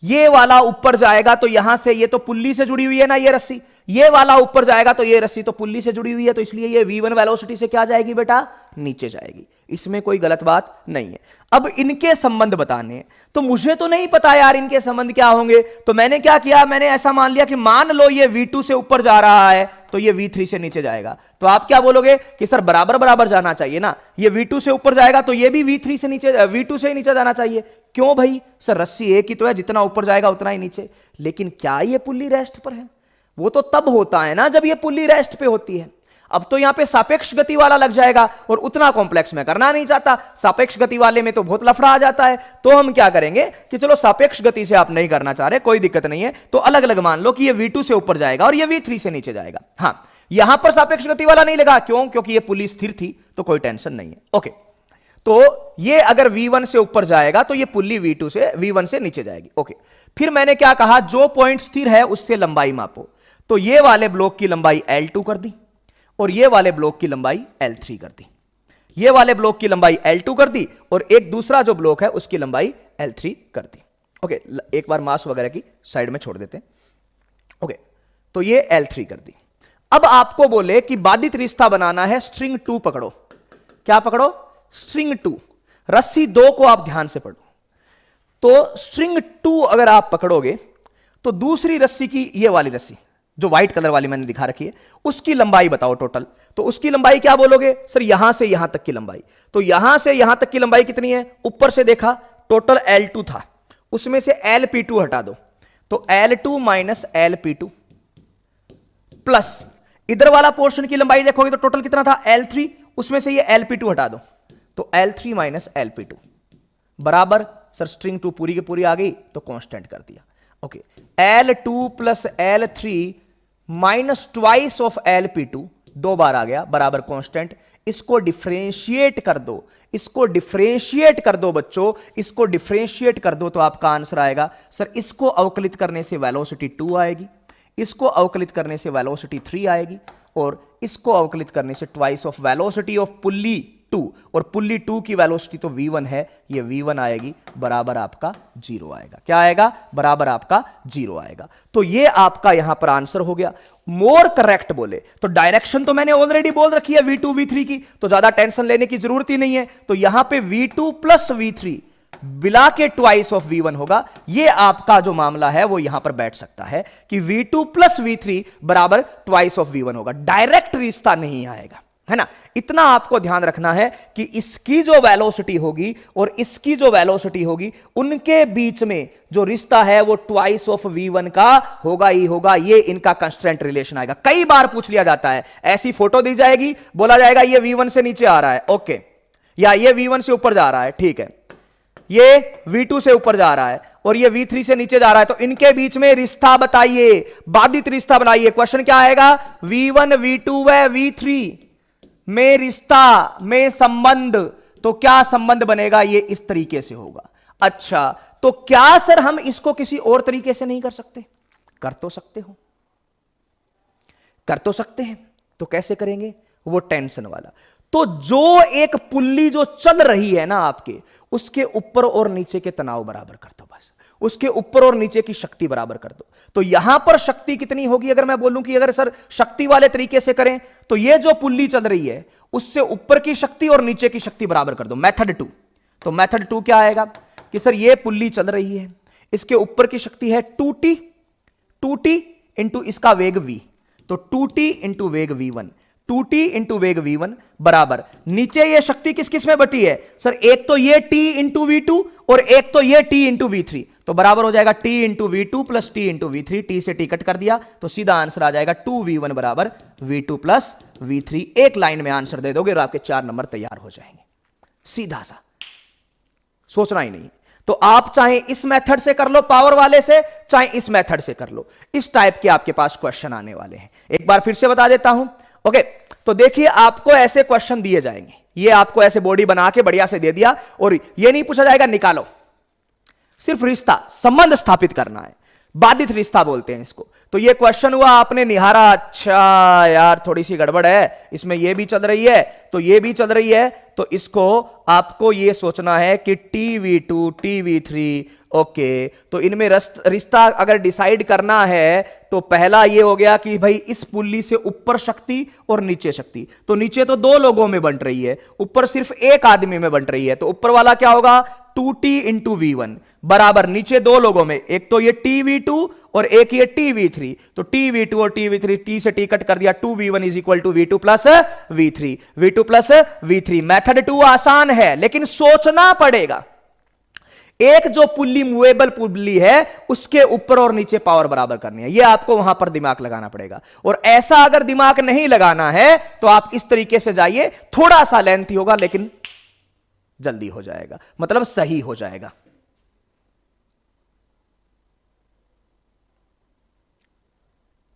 ये वाला ऊपर जाएगा तो यहां से, ये तो पुल्ली से जुड़ी हुई है ना ये रस्सी, ये वाला ऊपर जाएगा तो ये रस्सी तो पुल्ली से जुड़ी हुई है, तो इसलिए ये V1 वेलोसिटी से क्या जाएगी बेटा? नीचे जाएगी। इसमें कोई गलत बात नहीं है। अब इनके संबंध बताने, तो मुझे तो नहीं पता यार इनके संबंध क्या होंगे, तो मैंने क्या किया, मैंने ऐसा मान लिया कि मान लो ये V2 से ऊपर जा रहा है तो ये V3 से नीचे जाएगा। तो आप क्या बोलोगे कि सर बराबर बराबर जाना चाहिए ना, ये V2 से ऊपर जाएगा तो ये भी V3 से नीचे, V2 से ही नीचे जाना चाहिए। क्यों भाई? सर रस्सी एक ही तो है, जितना ऊपर जाएगा उतना ही नीचे। लेकिन क्या ये पुल्ली रेस्ट पर है? वो तो तब होता है ना जब ये पुल्ली रेस्ट पे होती है। अब तो यहां पे सापेक्ष गति वाला लग जाएगा, और उतना कॉम्प्लेक्स मैं करना नहीं चाहता, सापेक्ष गति वाले में तो बहुत लफड़ा आ जाता है। तो हम क्या करेंगे कि चलो सापेक्ष गति से आप नहीं करना चाह रहे, कोई दिक्कत नहीं है, तो अलग अलग मान लो कि ये V2 से ऊपर जाएगा और ये V3 से नीचे जाएगा। हाँ, यहां पर सापेक्ष गति वाला नहीं लगा, क्यों? क्योंकि ये पुल्ली स्थिर थी, तो कोई टेंशन नहीं है, ओके। तो ये अगर V1 से ऊपर जाएगा तो ये पुल्ली V1 से नीचे जाएगी, ओके। फिर मैंने क्या कहा, जो पॉइंट स्थिर है उससे लंबाई मापो, तो ये वाले ब्लॉक की लंबाई L2 कर दी और ये वाले ब्लॉक की लंबाई L3 कर दी, ये वाले ब्लॉक की लंबाई L2 कर दी और एक दूसरा जो ब्लॉक है उसकी लंबाई L3 कर दी, ओके। एक बार मास वगैरह की साइड में छोड़ देते हैं, ओके। तो ये L3 कर दी। अब आपको बोले कि बाधित रिश्ता बनाना है, स्ट्रिंग 2 पकड़ो। क्या पकड़ो? स्ट्रिंग 2। रस्सी 2 को आप ध्यान से पढ़ो। तो स्ट्रिंग 2 अगर आप पकड़ोगे तो दूसरी रस्सी की, ये वाली रस्सी जो व्हाइट कलर वाली मैंने दिखा रखी है, उसकी लंबाई बताओ टोटल। तो उसकी लंबाई क्या बोलोगे? सर यहां से यहां तक की लंबाई। तो यहां से यहां तक की लंबाई कितनी है? ऊपर से देखा टोटल L2 था, उसमें से LP2 हटा दो, तो L2 माइनस LP2 प्लस इधर वाला पोर्शन की लंबाई देखोगे तो टोटल कितना था? L3, उसमें से ये LP2 हटा दो, तो L3 माइनस LP2 बराबर, सर स्ट्रिंग 2 पूरी की पूरी आ गई तो कांस्टेंट कर दिया, okay. L2 plus L3 minus twice of LP2, 2 बार आ गया, बराबर कांस्टेंट। इसको डिफरेंशिएट कर दो, इसको डिफरेंशिएट कर दो बच्चों, इसको डिफरेंशिएट कर दो तो आपका आंसर आएगा, सर इसको अवकलित करने से वेलोसिटी 2 आएगी, इसको अवकलित करने से वेलोसिटी 3 आएगी, और इसको अवकलित करने से twice of velocity of pulley 2, और पुल्ली 2 की वेलोसिटी तो V1 है, ये V1 आएगी, बराबर आपका 0 आएगा। क्या आएगा? बराबर आपका 0 आएगा। तो ये आपका यहां पर आंसर हो गया। मोर करेक्ट बोले तो डायरेक्शन तो मैंने ऑलरेडी बोल रखी है V2 V3 की, तो ज्यादा टेंशन लेने की जरूरत ही नहीं है। तो यहां पे V2 प्लस V3 बिला के ट्वाइस ऑफ V1 होगा। ये आपका जो मामला है वो यहां पर बैठ सकता है कि V2 प्लस V3 बराबर ट्वाइस ऑफ V1 होगा। डायरेक्ट रिश्ता नहीं आएगा, है ना। इतना आपको ध्यान रखना है कि इसकी जो वेलोसिटी होगी और इसकी जो वेलोसिटी होगी, उनके बीच में जो रिश्ता है वो ट्वाइस ऑफ V1 का होगा ही होगा। ये इनका कंस्ट्रेंट रिलेशन आएगा। कई बार पूछ लिया जाता है, ऐसी फोटो दी जाएगी, बोला जाएगा ये V1 से नीचे आ रहा है, ओके, या ये V1 से ऊपर जा रहा है, ठीक है, ये V2 से ऊपर जा रहा है और ये V3 से नीचे जा रहा है, तो इनके बीच में रिश्ता बताइए, बाधित रिश्ता बनाइए। क्वेश्चन क्या आएगा? V1 V2 व V3 में रिश्ता में संबंध, तो क्या संबंध बनेगा? ये इस तरीके से होगा। अच्छा, तो क्या सर हम इसको किसी और तरीके से नहीं कर सकते? कर तो सकते हो, कर तो सकते हैं। तो कैसे करेंगे? वो टेंशन वाला। तो जो एक पुल्ली जो चल रही है ना आपके, उसके ऊपर और नीचे के तनाव बराबर कर दो, बस उसके ऊपर और नीचे की शक्ति बराबर कर दो। तो यहां पर शक्ति कितनी होगी? अगर मैं बोलूं कि अगर सर शक्ति वाले तरीके से करें, तो ये जो पुल्ली चल रही है उससे ऊपर की शक्ति और नीचे की शक्ति बराबर कर दो। मेथड 2। तो मेथड 2 क्या आएगा कि सर ये पुल्ली चल रही है, इसके ऊपर की शक्ति है 2t इंटू इसका वेग v, तो 2t इंटू वेग v1, 2t इंटू वेग v1 बराबर नीचे ये शक्ति किस किस में बटी है? सर एक तो ये t इंटू v2 और एक तो ये t इंटू v3, तो बराबर हो जाएगा t into v2 plus t into v3। t से t कट कर दिया तो सीधा आंसर आ जाएगा 2v1 बराबर v2 प्लस v3। एक लाइन में आंसर दे दोगे और आपके 4 नंबर तैयार हो जाएंगे। सीधा सा, सोचना ही नहीं। तो आप चाहे इस मेथड से कर लो पावर वाले से, चाहे इस मेथड से कर लो, इस टाइप के आपके पास क्वेश्चन आने वाले हैं। एक बार फिर से बता देता हूं, ओके। तो देखिए आपको ऐसे क्वेश्चन दिए जाएंगे, ये आपको ऐसे बॉडी बना के बढ़िया से दे दिया और ये नहीं पूछा जाएगा निकालो, सिर्फ रिश्ता संबंध स्थापित करना है। बाधित रिश्ता बोलते हैं इसको। तो ये क्वेश्चन हुआ, आपने निहारा, अच्छा यार थोड़ी सी गड़बड़ है, इसमें ये भी चल रही है तो ये भी चल रही है, तो इसको आपको ये सोचना है कि TV2 TV3, ओके। तो इनमें रिश्ता अगर डिसाइड करना है तो पहला ये हो गया कि भाई इस पुल्ली से ऊपर शक्ति और नीचे शक्ति, तो नीचे तो 2 लोगों में बंट रही है, ऊपर सिर्फ एक आदमी में बंट रही है, तो ऊपर वाला क्या होगा? 2t इंटू v1 बराबर नीचे 2 लोगों में, एक तो ये TV2 और एक ये TV3, तो TV2 और TV3 t से t कट कर दिया, 2v1 is equal to v2 plus v3, v2 plus v3। Method 2 आसान है लेकिन सोचना पड़ेगा। एक जो पुल्ली मूवेबल पुल्ली है उसके ऊपर और नीचे पावर बराबर करनी है, यह आपको वहां पर दिमाग लगाना पड़ेगा। और ऐसा अगर दिमाग नहीं लगाना है तो आप इस तरीके से जाइए, थोड़ा सा लेंथी होगा लेकिन जल्दी हो जाएगा, मतलब सही हो जाएगा।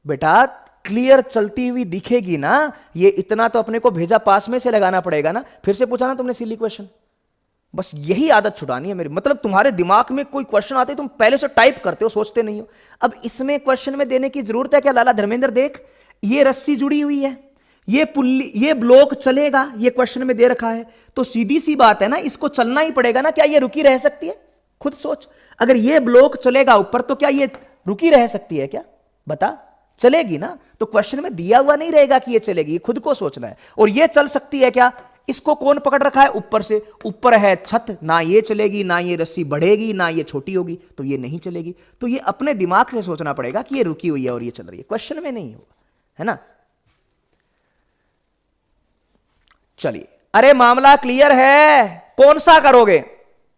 बेटा क्लियर चलती हुई दिखेगी ना, ये इतना तो अपने को भेजा पास में से लगाना पड़ेगा ना। फिर से पूछा ना तुमने सिली क्वेश्चन, बस यही आदत छुड़ानी है मेरी। मतलब तुम्हारे दिमाग में कोई क्वेश्चन आते तुम पहले से टाइप करते हो, सोचते नहीं हो। अब इसमें क्वेश्चन में देने की जरूरत है क्या? लाला धर्मेंद्र देख, ये रस्सी जुड़ी हुई है, ये पुल्ली, ये ब्लॉक चलेगा, ये क्वेश्चन में दे रखा है, तो सीधी सी बात है ना, इसको चलना ही पड़ेगा ना। क्या ये रुकी रह सकती है? खुद सोच, अगर ये ब्लॉक चलेगा ऊपर तो क्या ये रुकी रह सकती है क्या? बता, चलेगी ना। तो क्वेश्चन में दिया हुआ नहीं रहेगा कि ये चलेगी, खुद को सोचना है। और ये चल सकती है क्या? इसको कौन पकड़ रखा है? ऊपर से, ऊपर है छत, ना ये चलेगी, ना ये रस्सी बढ़ेगी, ना ये छोटी होगी, तो ये नहीं चलेगी। तो ये अपने दिमाग से सोचना पड़ेगा कि ये रुकी हुई है और ये चल रही है, क्वेश्चन में नहीं होगा, है ना। चलिए, अरे मामला क्लियर है, कौन सा करोगे?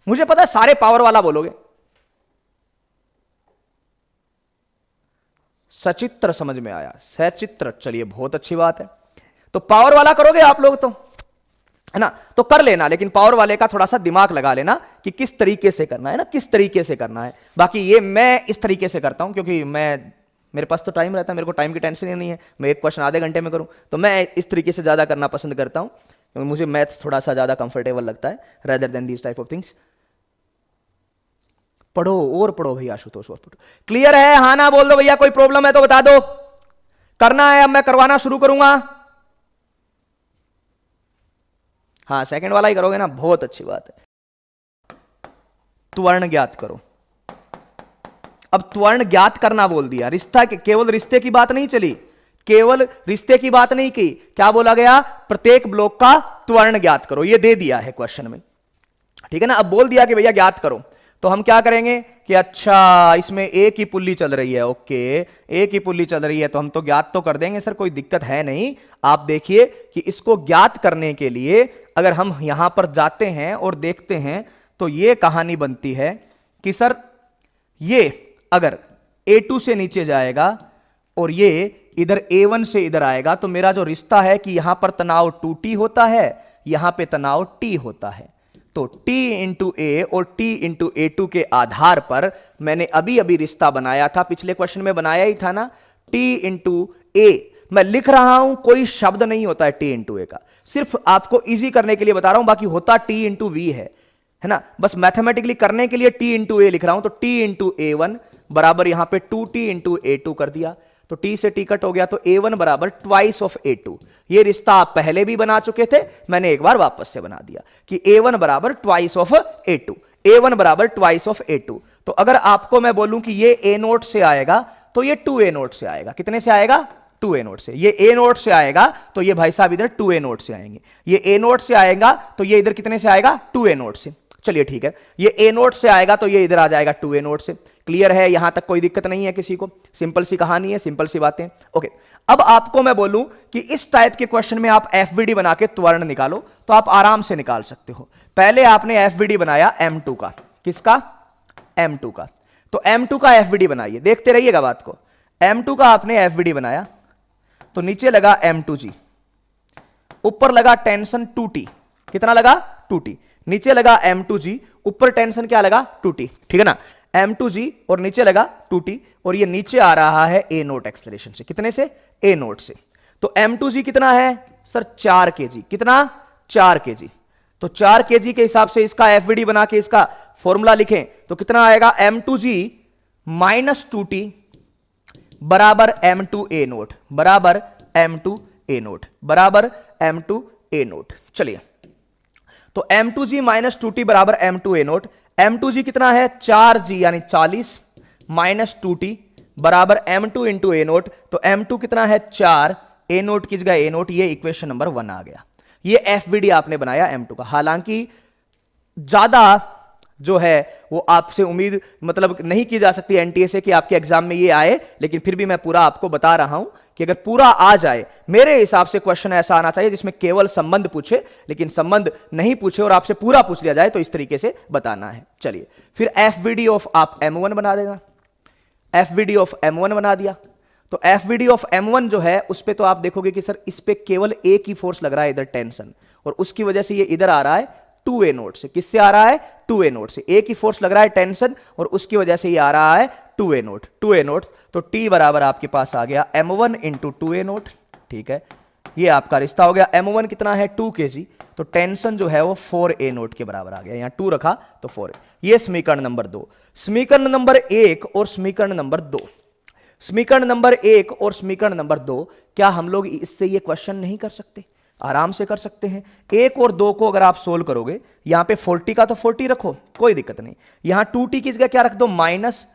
मुझे पता है सारे पावर वाला बोलोगे। सचित्र समझ में आया, सचित्र, चलिए बहुत अच्छी बात है। तो पावर वाला करोगे आप लोग तो, है ना। तो कर लेना, लेकिन पावर वाले का थोड़ा सा दिमाग लगा लेना कि किस तरीके से करना है ना, किस तरीके से करना है। बाकी ये मैं इस तरीके से करता हूं क्योंकि मेरे पास तो टाइम रहता है, मेरे को टाइम की टेंशन ही नहीं है। मैं एक क्वेश्चन आधे घंटे में करूं, तो मैं इस तरीके से ज्यादा करना पसंद करता हूं क्योंकि मुझे मैथ्स थोड़ा सा ज्यादा कंफर्टेबल लगता है rather than this type of things. पढ़ो और पढ़ो भैया, आशुतोष और पढ़ो। क्लियर है? हाँ ना बोल दो भैया, कोई प्रॉब्लम है तो बता दो। करना है, अब मैं करवाना शुरू करूंगा। हाँ, सेकंड वाला ही करोगे ना, बहुत अच्छी बात है। त्वरण ज्ञात करो। अब त्वरण ज्ञात करना बोल दिया, रिश्ता, केवल रिश्ते की बात नहीं चली, केवल रिश्ते की बात नहीं की, क्या बोला गया? प्रत्येक ब्लॉक का त्वरण ज्ञात करो, ये दे दिया है क्वेश्चन में। ठीक है ना। अब बोल दिया कि भैया ज्ञात करो, तो हम क्या करेंगे कि अच्छा इसमें एक ही पुल्ली चल रही है, ओके एक ही पुल्ली चल रही है तो हम तो ज्ञात तो कर देंगे सर, कोई दिक्कत है नहीं। आप देखिए कि इसको ज्ञात करने के लिए अगर हम यहां पर जाते हैं और देखते हैं तो ये कहानी बनती है कि सर ये अगर A2 से नीचे जाएगा और ये इधर A1 से इधर आएगा तो मेरा जो रिश्ता है कि यहां पर तनाव 2T होता है, यहां पे तनाव T होता है। तो T इंटू A और T इंटू A2 के आधार पर मैंने अभी अभी रिश्ता बनाया था, पिछले क्वेश्चन में बनाया ही था ना, T इंटू A। मैं लिख रहा हूं, कोई शब्द नहीं होता है T इंटू A का, सिर्फ आपको इजी करने के लिए बता रहा हूं, बाकी होता T इंटू V है ना। बस मैथमेटिकली करने के लिए T इंटू A लिख रहा हूं। तो T इंटू A1 बराबर यहां पे 2T इंटू A2 कर दिया, तो T से T कट हो गया, तो A1 बराबर ट्वाइस ऑफ A2। ये रिश्ता आप पहले भी बना चुके थे, मैंने एक बार वापस से बना दिया कि A1 बराबर ट्वाइस ऑफ A2, A1 बराबर ट्वाइस ऑफ A2। तो अगर आपको मैं बोलूं कि ये A नोट से आएगा तो ये 2A नोट से आएगा। कितने से आएगा? 2A नोट से। ये A नोट से आएगा तो ये भाई साहब इधर 2A नोट से आएंगे। ये A नोट से आएगा तो ये इधर कितने से आएगा? 2A नोट से। चलिए ठीक है, ये A नोट से आएगा तो ये इधर आ जाएगा 2A नोट से। क्लियर है? यहां तक कोई दिक्कत नहीं है किसी को? सिंपल सी कहानी है, सिंपल सी बातें। ओके, अब आपको मैं बोलूं कि इस टाइप के क्वेश्चन में आप एफबीडी बना के त्वरण निकालो तो आप आराम से निकाल सकते हो। पहले आपने एफबीडी बनाया M2 का, किसका? M2 का। तो M2 का एफबीडी बनाइए, देखते रहिएगा बात को। M2 का आपने एफबीडी बनाया तो नीचे लगा M2G, ऊपर लगा टेंशन 2T। कितना लगा? 2T। नीचे लगा M2G, ऊपर टेंशन क्या लगा? 2T। ठीक है ना, M2G और नीचे लगा 2T, और ये नीचे आ रहा है A नोट एक्सेलरेशन से। कितने से? A नोट से। तो M2G कितना है सर? 4 kg। कितना? 4 kg। तो 4 kg के हिसाब से इसका एफबीडी बना के इसका फॉर्मूला लिखें तो कितना आएगा? M2G माइनस 2T बराबर M2A नोट, बराबर M2A नोट, बराबर M2A नोट। चलिए, तो M2G माइनस 2T बराबर M2A नोट। M2G कितना है? 4G यानी 40 माइनस 2T बराबर M2 इंटू A नोट। तो M2 कितना है? 4, A नोट की जगह A नोट। ये इक्वेशन नंबर 1 आ गया। ये एफबीडी आपने बनाया M2 का। हालांकि ज्यादा जो है वो आपसे उम्मीद मतलब नहीं की जा सकती एनटीए से कि आपके एग्जाम में ये आए, लेकिन फिर भी मैं पूरा आपको बता रहा हूं कि अगर पूरा आ जाए, मेरे हिसाब से क्वेश्चन ऐसा आना चाहिए जिसमें केवल संबंध पूछे, लेकिन संबंध नहीं पूछे और आपसे पूरा पूछ लिया जाए तो इस तरीके से बताना है। चलिए, फिर एफबीडी ऑफ आप M1 बना देना। एफबीडी ऑफ M1 बना दिया तो एफबीडी ऑफ M1 जो है उस पे तो आप देखोगे कि सर इस पे केवल एक ही फोर्स लग रहा है, इधर टेंशन, और उसकी वजह से ये इधर आ रहा है 2A नोट से। किससे आ रहा है? 2A नोट से। एक ही फोर्स लग रहा है टेंशन और उसकी वजह से ये आ रहा है 2A नोट, 2A नोट। तो T बराबर आपके पास आ गया M1 इंटू 2A नोट। ठीक है, ये आपका रिश्ता हो गया। M1 कितना है? 2 kg, तो टेंशन जो है वो 4A नोट के बराबर आ गया। यहां 2 रखा तो 4। ये समीकरण नंबर 2। समीकरण नंबर 1 और समीकरण नंबर 2, समीकरण नंबर 1 और समीकरण नंबर 2, क्या हम लोग इससे ये क्वेश्चन नहीं कर सकते? आराम से कर सकते हैं। 1 और 2 को अगर आप सोल्व करोगे, यहां पे 40 का तो 40 रखो, कोई दिक्कत नहीं। यहां 2T की जगह क्या रख दो? माइनस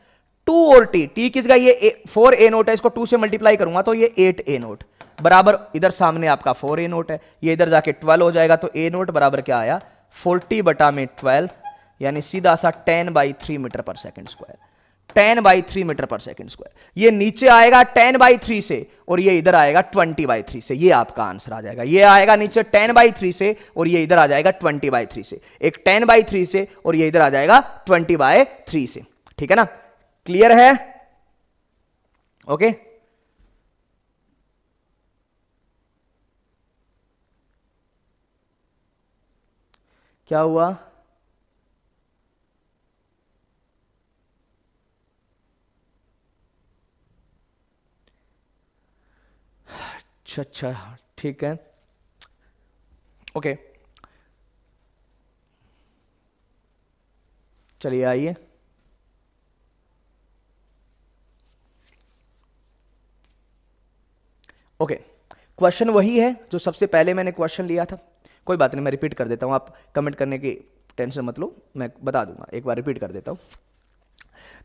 2 और T की जगह ये 4A नोट है, इसको 2 से मल्टीप्लाई करूंगा तो ये 8A नोट बराबर, इधर सामने आपका 4A नोट है, ये इधर जाके 12 हो जाएगा। तो A नोट बराबर क्या आया? 40 बटा में 12, यानी सीधा सा 10/3 मीटर पर सेकेंड स्क्वायर। 10/3 मीटर पर सेकेंड स्क्वायर। ये नीचे आएगा 10/3 से और ये इधर आएगा 20/3 से। ये आपका आंसर आ जाएगा। ये आएगा नीचे 10/3 से और ये इधर आ जाएगा 20/3 से। एक 10/3 से और ये इधर आ जाएगा 20/3 से। ठीक है ना? क्लियर है? ओके, क्या हुआ? अच्छा, ठीक है, ओके। चलिए आइए, ओके। क्वेश्चन वही है जो सबसे पहले मैंने क्वेश्चन लिया था। कोई बात नहीं, मैं रिपीट कर देता हूं, आप कमेंट करने की टेंशन मत लो, मैं बता दूंगा, एक बार रिपीट कर देता हूं।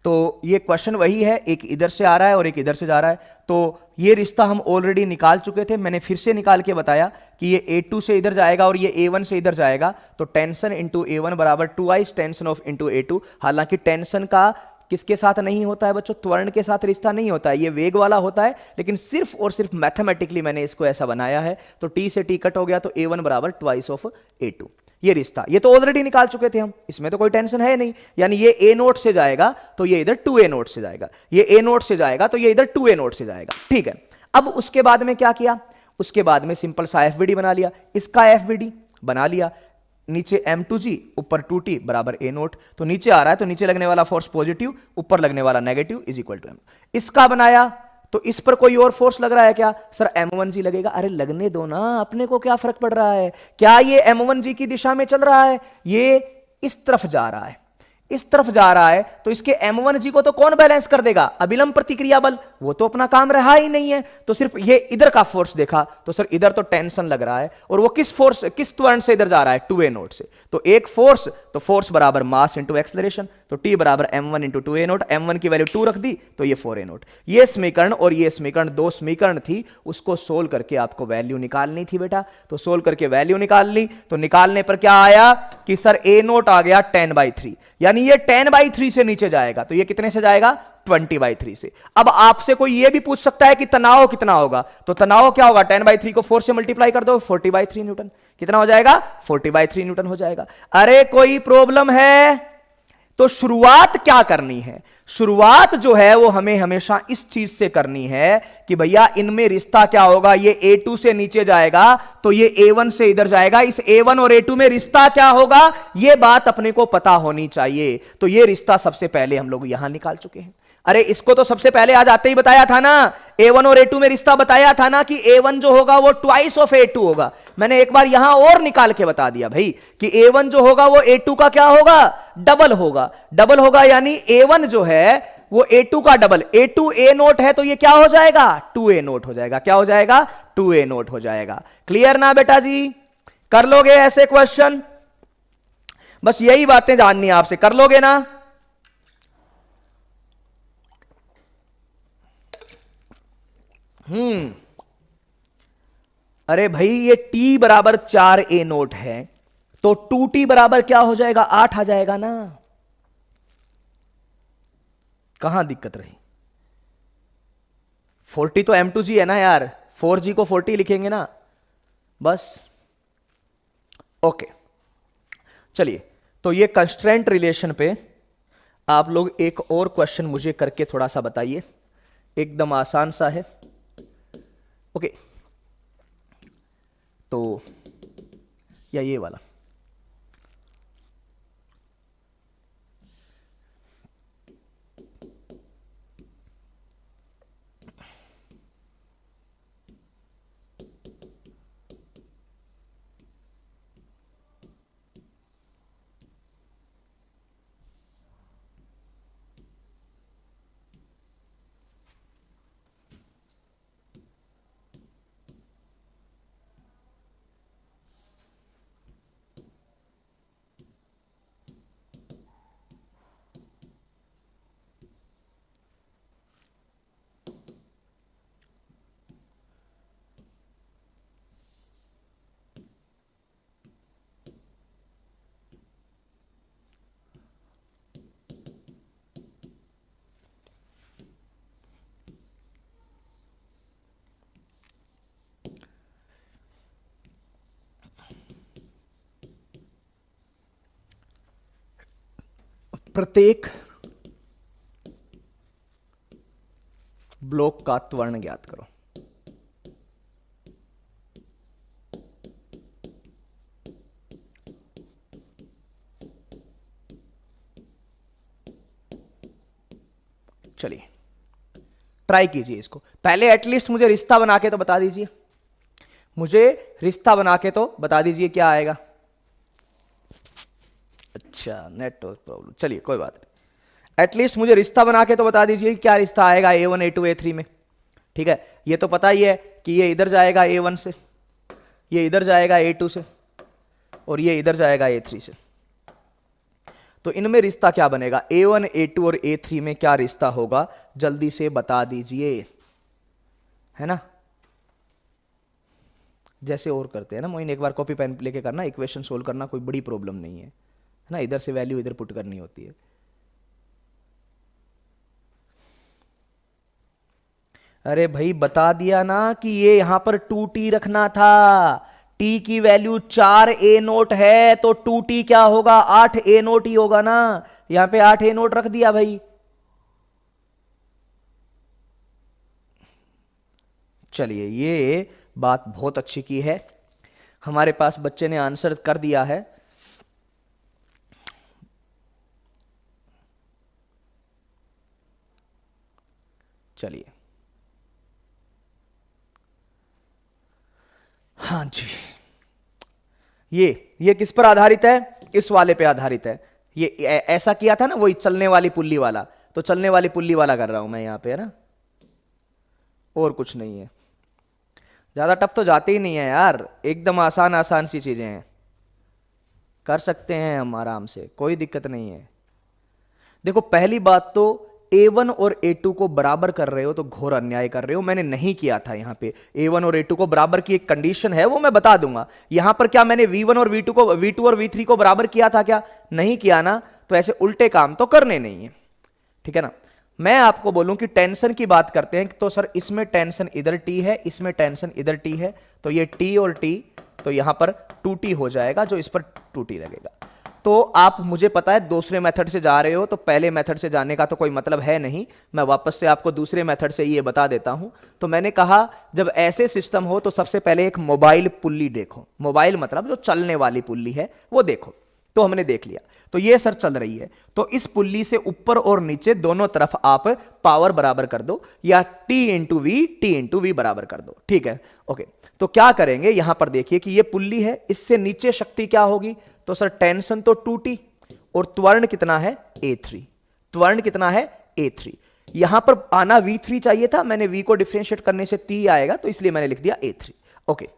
तो ये क्वेश्चन वही है, एक इधर से आ रहा है और एक इधर से जा रहा है। तो ये रिश्ता हम ऑलरेडी निकाल चुके थे, मैंने फिर से निकाल के बताया कि ये A2 से इधर जाएगा और ये A1 से इधर जाएगा, तो टेंशन इंटू A1 बराबर 2i tension of into A2। हालांकि टेंशन का किसके साथ नहीं होता है बच्चों, त्वरण के साथ रिश्ता नहीं होता है, ये वेग वाला होता है, लेकिन सिर्फ और सिर्फ मैथमेटिकली मैंने इसको ऐसा बनाया है। तो T से T कट हो गया, तो A1 बराबर ट्वाइस ऑफ A2। ये रिश्ता ये तो ऑलरेडी निकाल चुके थे हम, इसमें तो कोई टेंशन है नहीं। यानी ये A नोट से जाएगा तो ये इधर 2A नोट से जाएगा, ये A नोट से जाएगा तो ये इधर 2A नोट से जाएगा। ठीक है, अब उसके बाद में क्या किया, उसके बाद में सिंपल सा FVD बना लिया, इसका FVD बना लिया, नीचे M2G ऊपर 2T बराबर A नोट। तो नीचे आ रहा है तो नीचे लगने वाला फोर्स पॉजिटिव, ऊपर लगने वाला negative is equal to M। इसका बनाया तो इस पर कोई और फोर्स लग रहा है क्या, सर M1G लगेगा। अरे लगने दो ना, अपने को क्या फर्क पड़ रहा है, क्या ये M1G की दिशा में चल रहा है, ये इस तरफ जा रहा है, इस तरफ जा रहा है, तो इसके M1G को तो कौन बैलेंस कर देगा, अभिलंब प्रतिक्रिया बल, वो तो अपना काम रहा ही नहीं है। तो सिर्फ ये इधर का फोर्स देखा तो सर इधर तो टेंशन लग रहा है, और वो किस फोर्स किस त्वरण से इधर जा रहा है, 2A नोट से। तो एक फोर्स, तो फोर्स बराबर मास इंटू एक्सलरेशन, तो T बराबर M1 into 2A note, M1 की वैल्यू 2 रख दी तो ये 4A नोट। ये समीकरण और ये समीकरण, दो समीकरण थी, उसको सोल्व करके आपको वैल्यू निकालनी थी बेटा। तो सोल्व करके वैल्यू निकाल ली, तो निकालने पर क्या आया कि सर A नोट आ गया 10/3, यानी ये 10/3 से नीचे जाएगा, तो ये कितने से जाएगा, 20/3 से। अब आपसे कोई ये भी पूछ सकता है कि तनाव कितना होगा, तो तनाव क्या होगा, 10/3 को 4 से मल्टीप्लाई कर दो, 40/3 न्यूटन। कितना हो जाएगा, 40/3 न्यूटन हो जाएगा। अरे कोई प्रॉब्लम है, तो शुरुआत क्या करनी है, शुरुआत जो है वो हमें हमेशा इस चीज से करनी है कि भैया इनमें रिश्ता क्या होगा, ये A2 से नीचे जाएगा तो ये A1 से इधर जाएगा, इस A1 और A2 में रिश्ता क्या होगा, ये बात अपने को पता होनी चाहिए। तो ये रिश्ता सबसे पहले हम लोग यहां निकाल चुके हैं। अरे इसको तो सबसे पहले आज आते ही बताया था ना, A1 और A2 में रिश्ता बताया था ना कि A1 जो होगा वो ट्वाइस ऑफ A2 होगा। मैंने एक बार यहां और निकाल के बता दिया भाई कि A1 जो होगा वो A2 का क्या होगा, डबल होगा। डबल होगा यानी A1 जो है वो A2 का डबल, A2 A नोट है तो ये क्या हो जाएगा, 2A नोट हो जाएगा। क्या हो जाएगा, 2A नोट हो जाएगा। क्लियर ना बेटा जी, कर लोगे ऐसे क्वेश्चन, बस यही बातें जाननी है आपसे, कर लोगे ना। अरे भाई ये T बराबर 4A नोट है तो 2T बराबर क्या हो जाएगा, 8 आ जाएगा ना। कहां दिक्कत रही, 40 तो M2G है ना यार, 4G को 40 लिखेंगे ना बस। ओके चलिए, तो ये कंस्ट्रेंट रिलेशन पे आप लोग एक और क्वेश्चन मुझे करके थोड़ा सा बताइए, एकदम आसान सा है। ओके तो या ये वाला, प्रत्येक ब्लॉक का त्वरण ज्ञात करो। चलिए ट्राई कीजिए इसको, पहले एटलीस्ट मुझे रिश्ता बना के तो बता दीजिए, मुझे रिश्ता बना के तो बता दीजिए क्या आएगा। अच्छा नेटवर्क प्रॉब्लम, चलिए कोई बात नहीं, एटलीस्ट मुझे रिश्ता बना के तो बता दीजिए क्या रिश्ता आएगा A1 A2 A3 में। ठीक है, ये तो पता ही है कि ये इधर जाएगा A1 से, ये इधर जाएगा A2 से, और ये इधर जाएगा A3 से। तो इनमें रिश्ता क्या बनेगा, A1 A2 और A3 में क्या रिश्ता होगा, जल्दी से बता दीजिए, है ना। जैसे और करते हैं ना मोइन, एक बार कॉपी पेन लेके करना, इक्वेशन सोल्व करना कोई बड़ी प्रॉब्लम नहीं है ना, इधर से वैल्यू इधर पुट करनी होती है। अरे भाई बता दिया ना कि ये यहां पर 2t रखना था, t की वैल्यू 4a0 है तो 2t क्या होगा, 8a0 ही होगा ना, यहां पे 8a0 रख दिया भाई। चलिए ये बात बहुत अच्छी की है, हमारे पास बच्चे ने आंसर कर दिया है। चलिए हाँ जी, ये किस पर आधारित है, इस वाले पे आधारित है। ये ऐसा किया था ना वही चलने वाली पुल्ली वाला, तो चलने वाली पुल्ली वाला कर रहा हूं मैं यहां पे, है ना, और कुछ नहीं है। ज्यादा टफ तो जाते ही नहीं है यार, एकदम आसान आसान सी चीजें हैं, कर सकते हैं हम आराम से, कोई दिक्कत नहीं है। देखो पहली बात तो A1 और A2 को बराबर कर रहे हो तो घोर अन्याय कर रहे हो, मैंने नहीं किया था यहां पे। A1 और A2 को बराबर की एक कंडीशन है, वो मैं बता दूंगा। यहां पर क्या मैंने V1 और V2 और V3 को बराबर किया था क्या, नहीं किया ना, तो ऐसे उल्टे काम तो करने नहीं है, ठीक है ना। मैं आपको बोलूं कि टेंशन की बात करते हैं तो सर इसमें टेंशन इधर T है, इसमें टेंशन इधर T है, तो ये T और T, तो यहां पर 2T हो जाएगा, जो इस पर 2T लगेगा। तो आप, मुझे पता है दूसरे मेथड से जा रहे हो, तो पहले मेथड से जाने का तो कोई मतलब है नहीं, मैं वापस से आपको दूसरे मेथड से ये बता देता हूं। तो मैंने कहा जब ऐसे सिस्टम हो तो सबसे पहले एक मोबाइल पुल्ली देखो, मोबाइल मतलब जो चलने वाली पुल्ली है वो देखो। तो हमने देख लिया, तो ये सर चल रही है, तो इस पुल्ली से ऊपर और नीचे दोनों तरफ आप पावर बराबर कर दो, या T इंटू वी बराबर कर दो, ठीक है, ओके। तो क्या करेंगे, यहां पर देखिए कि ये पुल्ली है, इससे नीचे शक्ति क्या होगी, तो सर टेंशन तो 2T, और त्वरण कितना है A3, त्वरण कितना है A3। यहां पर आना V3 चाहिए था, मैंने V को डिफरेंशिएट करने से T आएगा, तो इसलिए मैंने लिख दिया A3, ओके।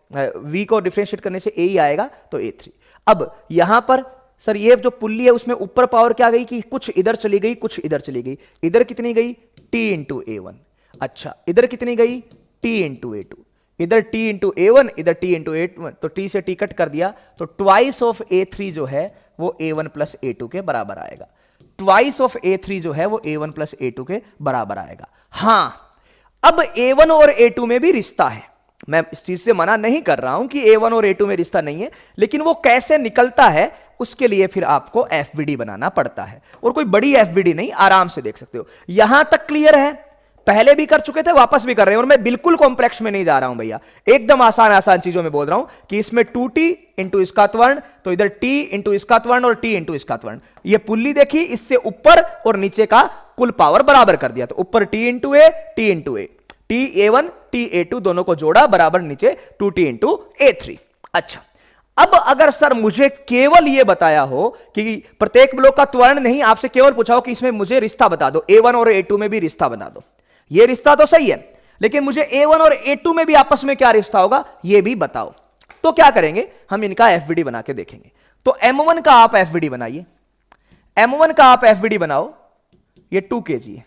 V को डिफरेंशिएट करने से A ही आएगा, तो A3। अब यहां पर सर ये जो पुल्ली है उसमें ऊपर पावर क्या गई कि कुछ इधर चली गई, कुछ इधर चली गई, इधर कितनी गई T इंटू A1, अच्छा इधर कितनी गई T इंटू A2, इधर T इंटू A1, इधर T इंटू A1, तो T से T कट कर दिया, तो ट्वाइस ऑफ A3 जो है वो A1 प्लस A2 के बराबर आएगा, ट्वाइस ऑफ A3 जो है वो A1 प्लस A2 के बराबर आएगा। हां अब A1 और A2 में भी रिश्ता है, मैं इस चीज से मना नहीं कर रहा हूं कि A1 और A2 में रिश्ता नहीं है, लेकिन वो कैसे निकलता है उसके लिए फिर आपको FVD बनाना पड़ता है, और कोई बड़ी FVD नहीं, आराम से देख सकते हो। यहां तक क्लियर है, पहले भी कर चुके थे, वापस भी कर रहे हैं, और मैं बिल्कुल कॉम्प्लेक्स में नहीं जा रहा हूं भैया, एकदम आसान आसान चीजों में बोल रहा हूं कि इसमें 2T इंटू इसका त्वरण, तो इधर T इंटू इसका त्वरण और T इंटू इसका त्वरण, ये पुल्ली देखी, इससे ऊपर और नीचे का कुल पावर बराबर कर दिया, तो ऊपर T into A, T into A, T A1 T A2 दोनों को जोड़ा, बराबर नीचे 2T इंटू A3। अच्छा अब अगर सर मुझे केवल यह बताया हो कि प्रत्येक ब्लॉक का त्वरण नहीं, आपसे केवल पूछा हो कि इसमें मुझे रिश्ता बता दो, A1 और A2 में भी रिश्ता बता दो, ये रिश्ता तो सही है, लेकिन मुझे A1 और A2 में भी आपस में क्या रिश्ता होगा ये भी बताओ। तो क्या करेंगे, हम इनका FVD बना के देखेंगे। तो M1 का आप FVD बनाइए, M1 का आप FVD बनाओ, ये 2 kg है,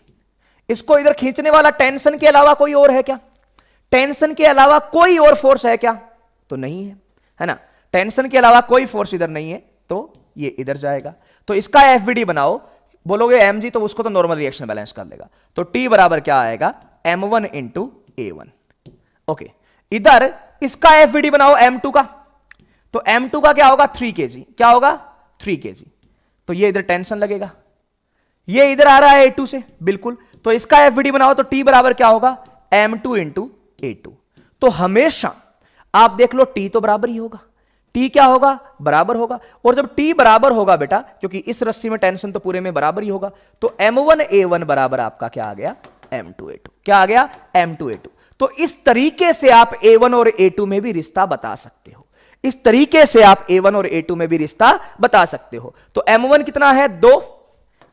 इसको इधर खींचने वाला टेंशन के अलावा कोई और है क्या, टेंशन के अलावा कोई और फोर्स है क्या, तो नहीं है, है ना, टेंशन के अलावा कोई फोर्स इधर नहीं है, तो ये इधर जाएगा। तो इसका FVD बनाओ, बोलोगे mg, तो उसको तो नॉर्मल रिएक्शन बैलेंस कर लेगा, तो T बराबर क्या आएगा M1 इंटू A1, ओके। इधर इसका FVD बनाओ M2 का, तो M2 का क्या होगा 3 kg, क्या होगा 3 kg, तो ये इधर टेंशन लगेगा, ये इधर आ रहा है A2 से, बिल्कुल, तो इसका FVD बनाओ, तो T बराबर क्या होगा M2 इंटू A2। तो हमेशा आप देख लो T तो बराबर ही होगा, T क्या होगा बराबर होगा, और जब T बराबर होगा बेटा, क्योंकि इस रस्सी में टेंशन तो पूरे में बराबर ही होगा, तो M1 A1 बराबर आपका क्या आ गया M2 A2, क्या आ गया M2 A2। तो इस तरीके से आप A1 और A2 में भी रिश्ता बता सकते हो, इस तरीके से आप A1 और A2 में भी रिश्ता बता सकते हो। तो M1 कितना है 2,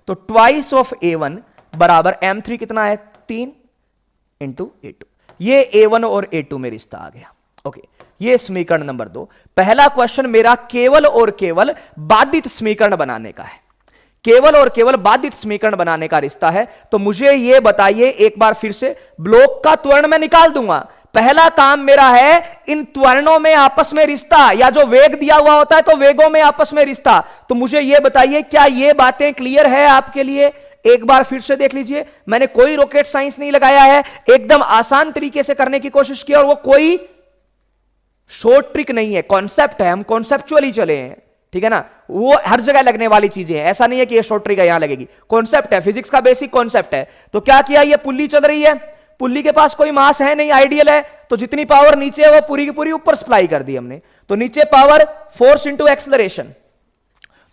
तो ट्वाइस ऑफ A1 बराबर M3 कितना है 3 इंटू A2, ये A1 और A2 में रिश्ता आ गया, ओके। ये समीकरण नंबर 2। पहला क्वेश्चन मेरा केवल और केवल बाधित समीकरण बनाने का है, केवल और केवल बाधित समीकरण बनाने का रिश्ता है। तो मुझे यह बताइए एक बार फिर से, ब्लॉक का त्वरण मैं निकाल दूंगा। पहला काम मेरा है इन त्वरणों में आपस में रिश्ता, या जो वेग दिया हुआ होता है तो वेगों में आपस में रिश्ता। तो मुझे यह बताइए क्या यह बातें क्लियर है आपके लिए? एक बार फिर से देख लीजिए, मैंने कोई रॉकेट साइंस नहीं लगाया है, एकदम आसान तरीके से करने की कोशिश की, और वो कोई शॉर्ट ट्रिक नहीं है, कॉन्सेप्ट है, हम कॉन्सेप्चुअली चले हैं, ठीक है ना। वो हर जगह लगने वाली चीजें हैं, ऐसा नहीं है कि ये शॉर्ट ट्रिक है यहां लगेगी, कॉन्सेप्ट है, फिजिक्स का बेसिक कॉन्सेप्ट है। तो क्या किया, ये पुल्ली चल रही है, पुल्ली के पास कोई मास है नहीं, आइडियल है, तो जितनी पावर नीचे है वो पूरी की पूरी ऊपर सप्लाई कर दी हमने। तो नीचे पावर फोर्स इंटू एक्सलरेशन,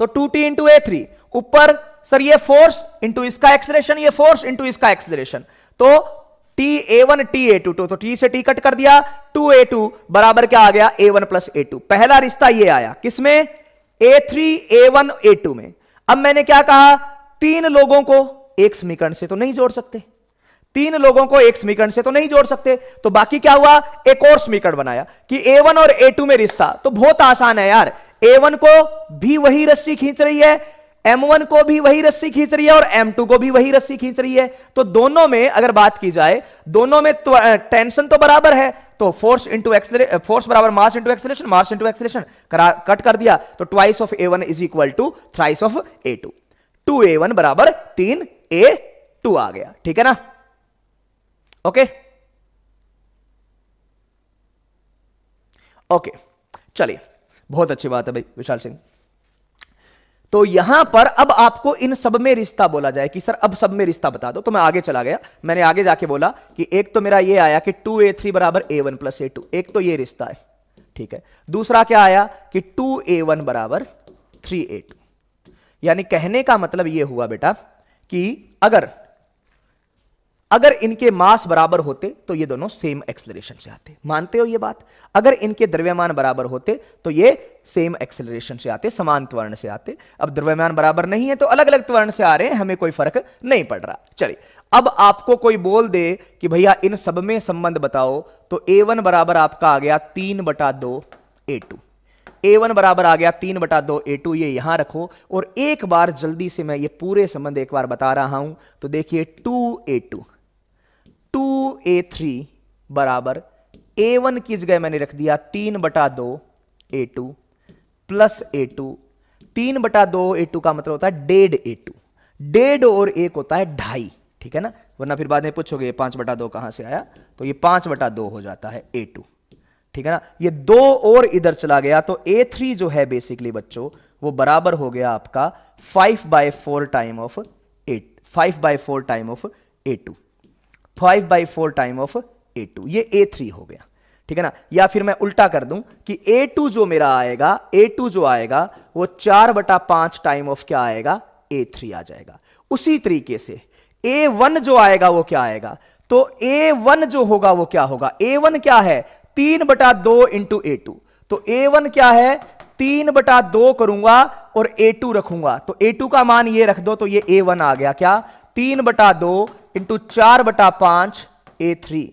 तो 2t इंटू a3, ऊपर सर ये फोर्स इंटू इसका एक्सलेशन, ये फोर्स इंटू इसका एक्सलेशन, तो ta1 ta2, तो t से t कट कर दिया, 2a2 बराबर क्या आ गया, a1 प्लस a2। पहला रिश्ता ये आया किसमें, a3 a1 a2 में। अब मैंने क्या कहा, तीन लोगों को एक समीकरण से तो नहीं जोड़ सकते, तीन लोगों को एक समीकरण से तो नहीं जोड़ सकते, तो बाकी क्या हुआ, एक और समीकरण बनाया कि a1 और a2 में रिश्ता। तो बहुत आसान है यार, a1 को भी वही रस्सी खींच रही है, m1 को भी वही रस्सी खींच रही है, और m2 को भी वही रस्सी खींच रही है। तो दोनों में अगर बात की जाए, दोनों में टेंशन तो बराबर है, तो फोर्स इंटू एक्सेलरेशन, फोर्स बराबर mass into acceleration, mass into acceleration cut कर दिया, तो twice of a1 is equal to thrice of a2, 2a1 बराबर 3a2 आ गया, ठीक है ना। ओके ओके, चलिए, बहुत अच्छी बात है भाई विशाल सिंह। तो यहां पर अब आपको इन सब में रिश्ता बोला जाए कि सर अब सब में रिश्ता बता दो, तो मैं आगे चला गया, मैंने आगे जाके बोला कि एक तो मेरा ये आया कि 2a3 बराबर a1 प्लस a2, एक तो ये रिश्ता है, ठीक है। दूसरा क्या आया कि 2a1 बराबर 3a2, यानी कहने का मतलब ये हुआ बेटा कि अगर इनके मास बराबर होते तो ये दोनों सेम एक्सेलरेशन से आते, मानते हो ये बात? अगर इनके द्रव्यमान बराबर होते तो ये सेम एक्सेलरेशन से आते, समान त्वरण से आते। अब द्रव्यमान बराबर नहीं है तो अलग अलग त्वरण से आ रहे हैं, हमें कोई फर्क नहीं पड़ रहा। चलिए, अब आपको कोई बोल दे कि भैया इन सब में संबंध बताओ, तो a1 बराबर आपका आ गया 3/2 a2, a1 बराबर आ गया 3/2 a2, ये यहां रखो। और एक बार जल्दी से मैं ये पूरे संबंध एक बार बता रहा हूं, तो देखिए 2a2 2a3 बराबर a1 की जगह मैंने रख दिया 3/2 a2 प्लस a2। 3/2 a2 का मतलब होता है 1.5 a2, 1.5 और 1 होता है 2.5, ठीक है ना। वरना फिर बाद में पूछोगे 5/2 कहां से आया, तो ये 5/2 हो जाता है a2, ठीक है ना। ये 2 और इधर चला गया, तो a3 जो है बेसिकली बच्चों वो बराबर हो गया आपका 5/4 time of 8, 5/4 time of a2, 5/4 time of a2, ये a3 हो गया, ठीक है ना। या फिर मैं उल्टा कर दूं कि a2 जो मेरा आएगा, a2 जो आएगा वो 4/5 टाइम ऑफ क्या आएगा, a3 आ जाएगा। उसी तरीके से a1 जो आएगा वो क्या आएगा, तो a1 जो होगा वो क्या होगा, a1 क्या है 3/2 इंटू a2, तो a1 क्या है 3/2 करूंगा और a2 रखूंगा, तो a2 का मान ये रख दो, तो ये a1 आ गया क्या 3/2 इंटू 4/5 a3।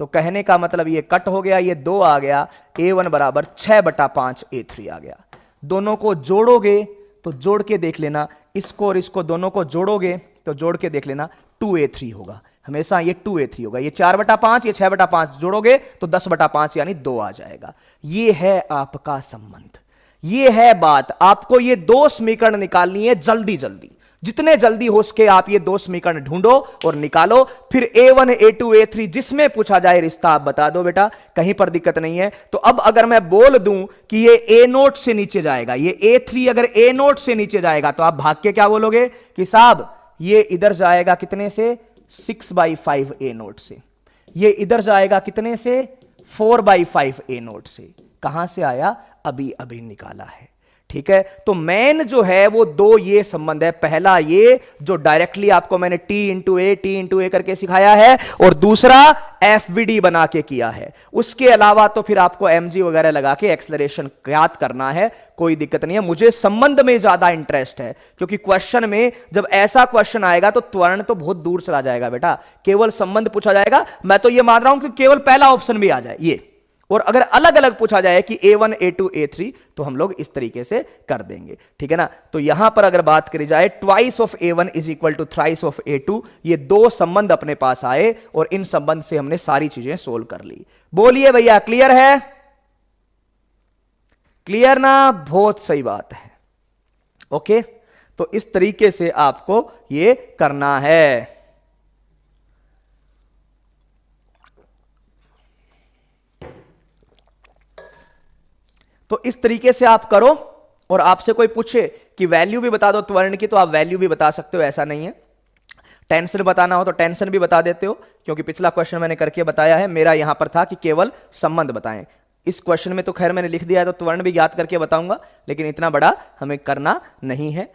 तो कहने का मतलब ये कट हो गया, ये 2 आ गया, a1 बराबर 6/5 a3 आ गया। दोनों को जोड़ोगे तो जोड़ के देख लेना, इसको और इसको दोनों को जोड़ोगे तो जोड़ के देख लेना 2a3 होगा, हमेशा ये 2a3 होगा। ये 4/5, ये 6/5 जोड़ोगे तो 10/5 यानी 2 आ जाएगा। ये है आपका संबंध, ये है बात। आपको ये 2 समीकरण निकालनी है जल्दी जल्दी, जितने जल्दी हो सके आप ये 2 समीकरण ढूंढो और निकालो। फिर a1 a2 a3 जिसमें पूछा जाए रिश्ता आप बता दो बेटा, कहीं पर दिक्कत नहीं है। तो अब अगर मैं बोल दूं कि ये a0 से नीचे जाएगा, ये a3 अगर a0 से नीचे जाएगा, तो आप भाग के क्या बोलोगे कि साहब ये इधर जाएगा कितने से, 6/5 a0 से, ये इधर जाएगा कितने से, 4/5 a0 से। कहां से आया, अभी अभी निकाला है, ठीक है। तो मेन जो है वो 2 ये संबंध है, पहला ये जो डायरेक्टली आपको मैंने t इंटू ए करके सिखाया है, और दूसरा FVD बना के किया है। उसके अलावा तो फिर आपको mg वगैरह लगा के एक्सेलरेशन ज्ञात करना है, कोई दिक्कत नहीं है। मुझे संबंध में ज्यादा इंटरेस्ट है, क्योंकि क्वेश्चन में जब ऐसा क्वेश्चन आएगा तो त्वरण तो बहुत दूर चला जाएगा बेटा, केवल संबंध पूछा जाएगा। मैं तो ये मान रहा हूं कि केवल पहला ऑप्शन भी आ जाए ये, और अगर अलग अलग पूछा जाए कि A1 A2 A3 तो हम लोग इस तरीके से कर देंगे, ठीक है ना। तो यहां पर अगर बात करी जाए twice of A1 is equal to thrice of A2, ये दो संबंध अपने पास आए और इन संबंध से हमने सारी चीजें सोल्व कर ली। बोलिए भैया क्लियर है? क्लियर ना? बहुत सही बात है। ओके, तो इस तरीके से आपको ये करना है। तो इस तरीके से आप करो, और आपसे कोई पूछे कि वैल्यू भी बता दो त्वरण की, तो आप वैल्यू भी बता सकते हो, ऐसा नहीं है। टेंशन बताना हो तो टेंशन भी बता देते हो, क्योंकि पिछला क्वेश्चन मैंने करके बताया है। मेरा यहां पर था कि केवल संबंध बताएं। इस क्वेश्चन में तो खैर मैंने लिख दिया है, तो त्वरण भी ज्ञात करके बताऊंगा, लेकिन इतना बड़ा हमें करना नहीं है,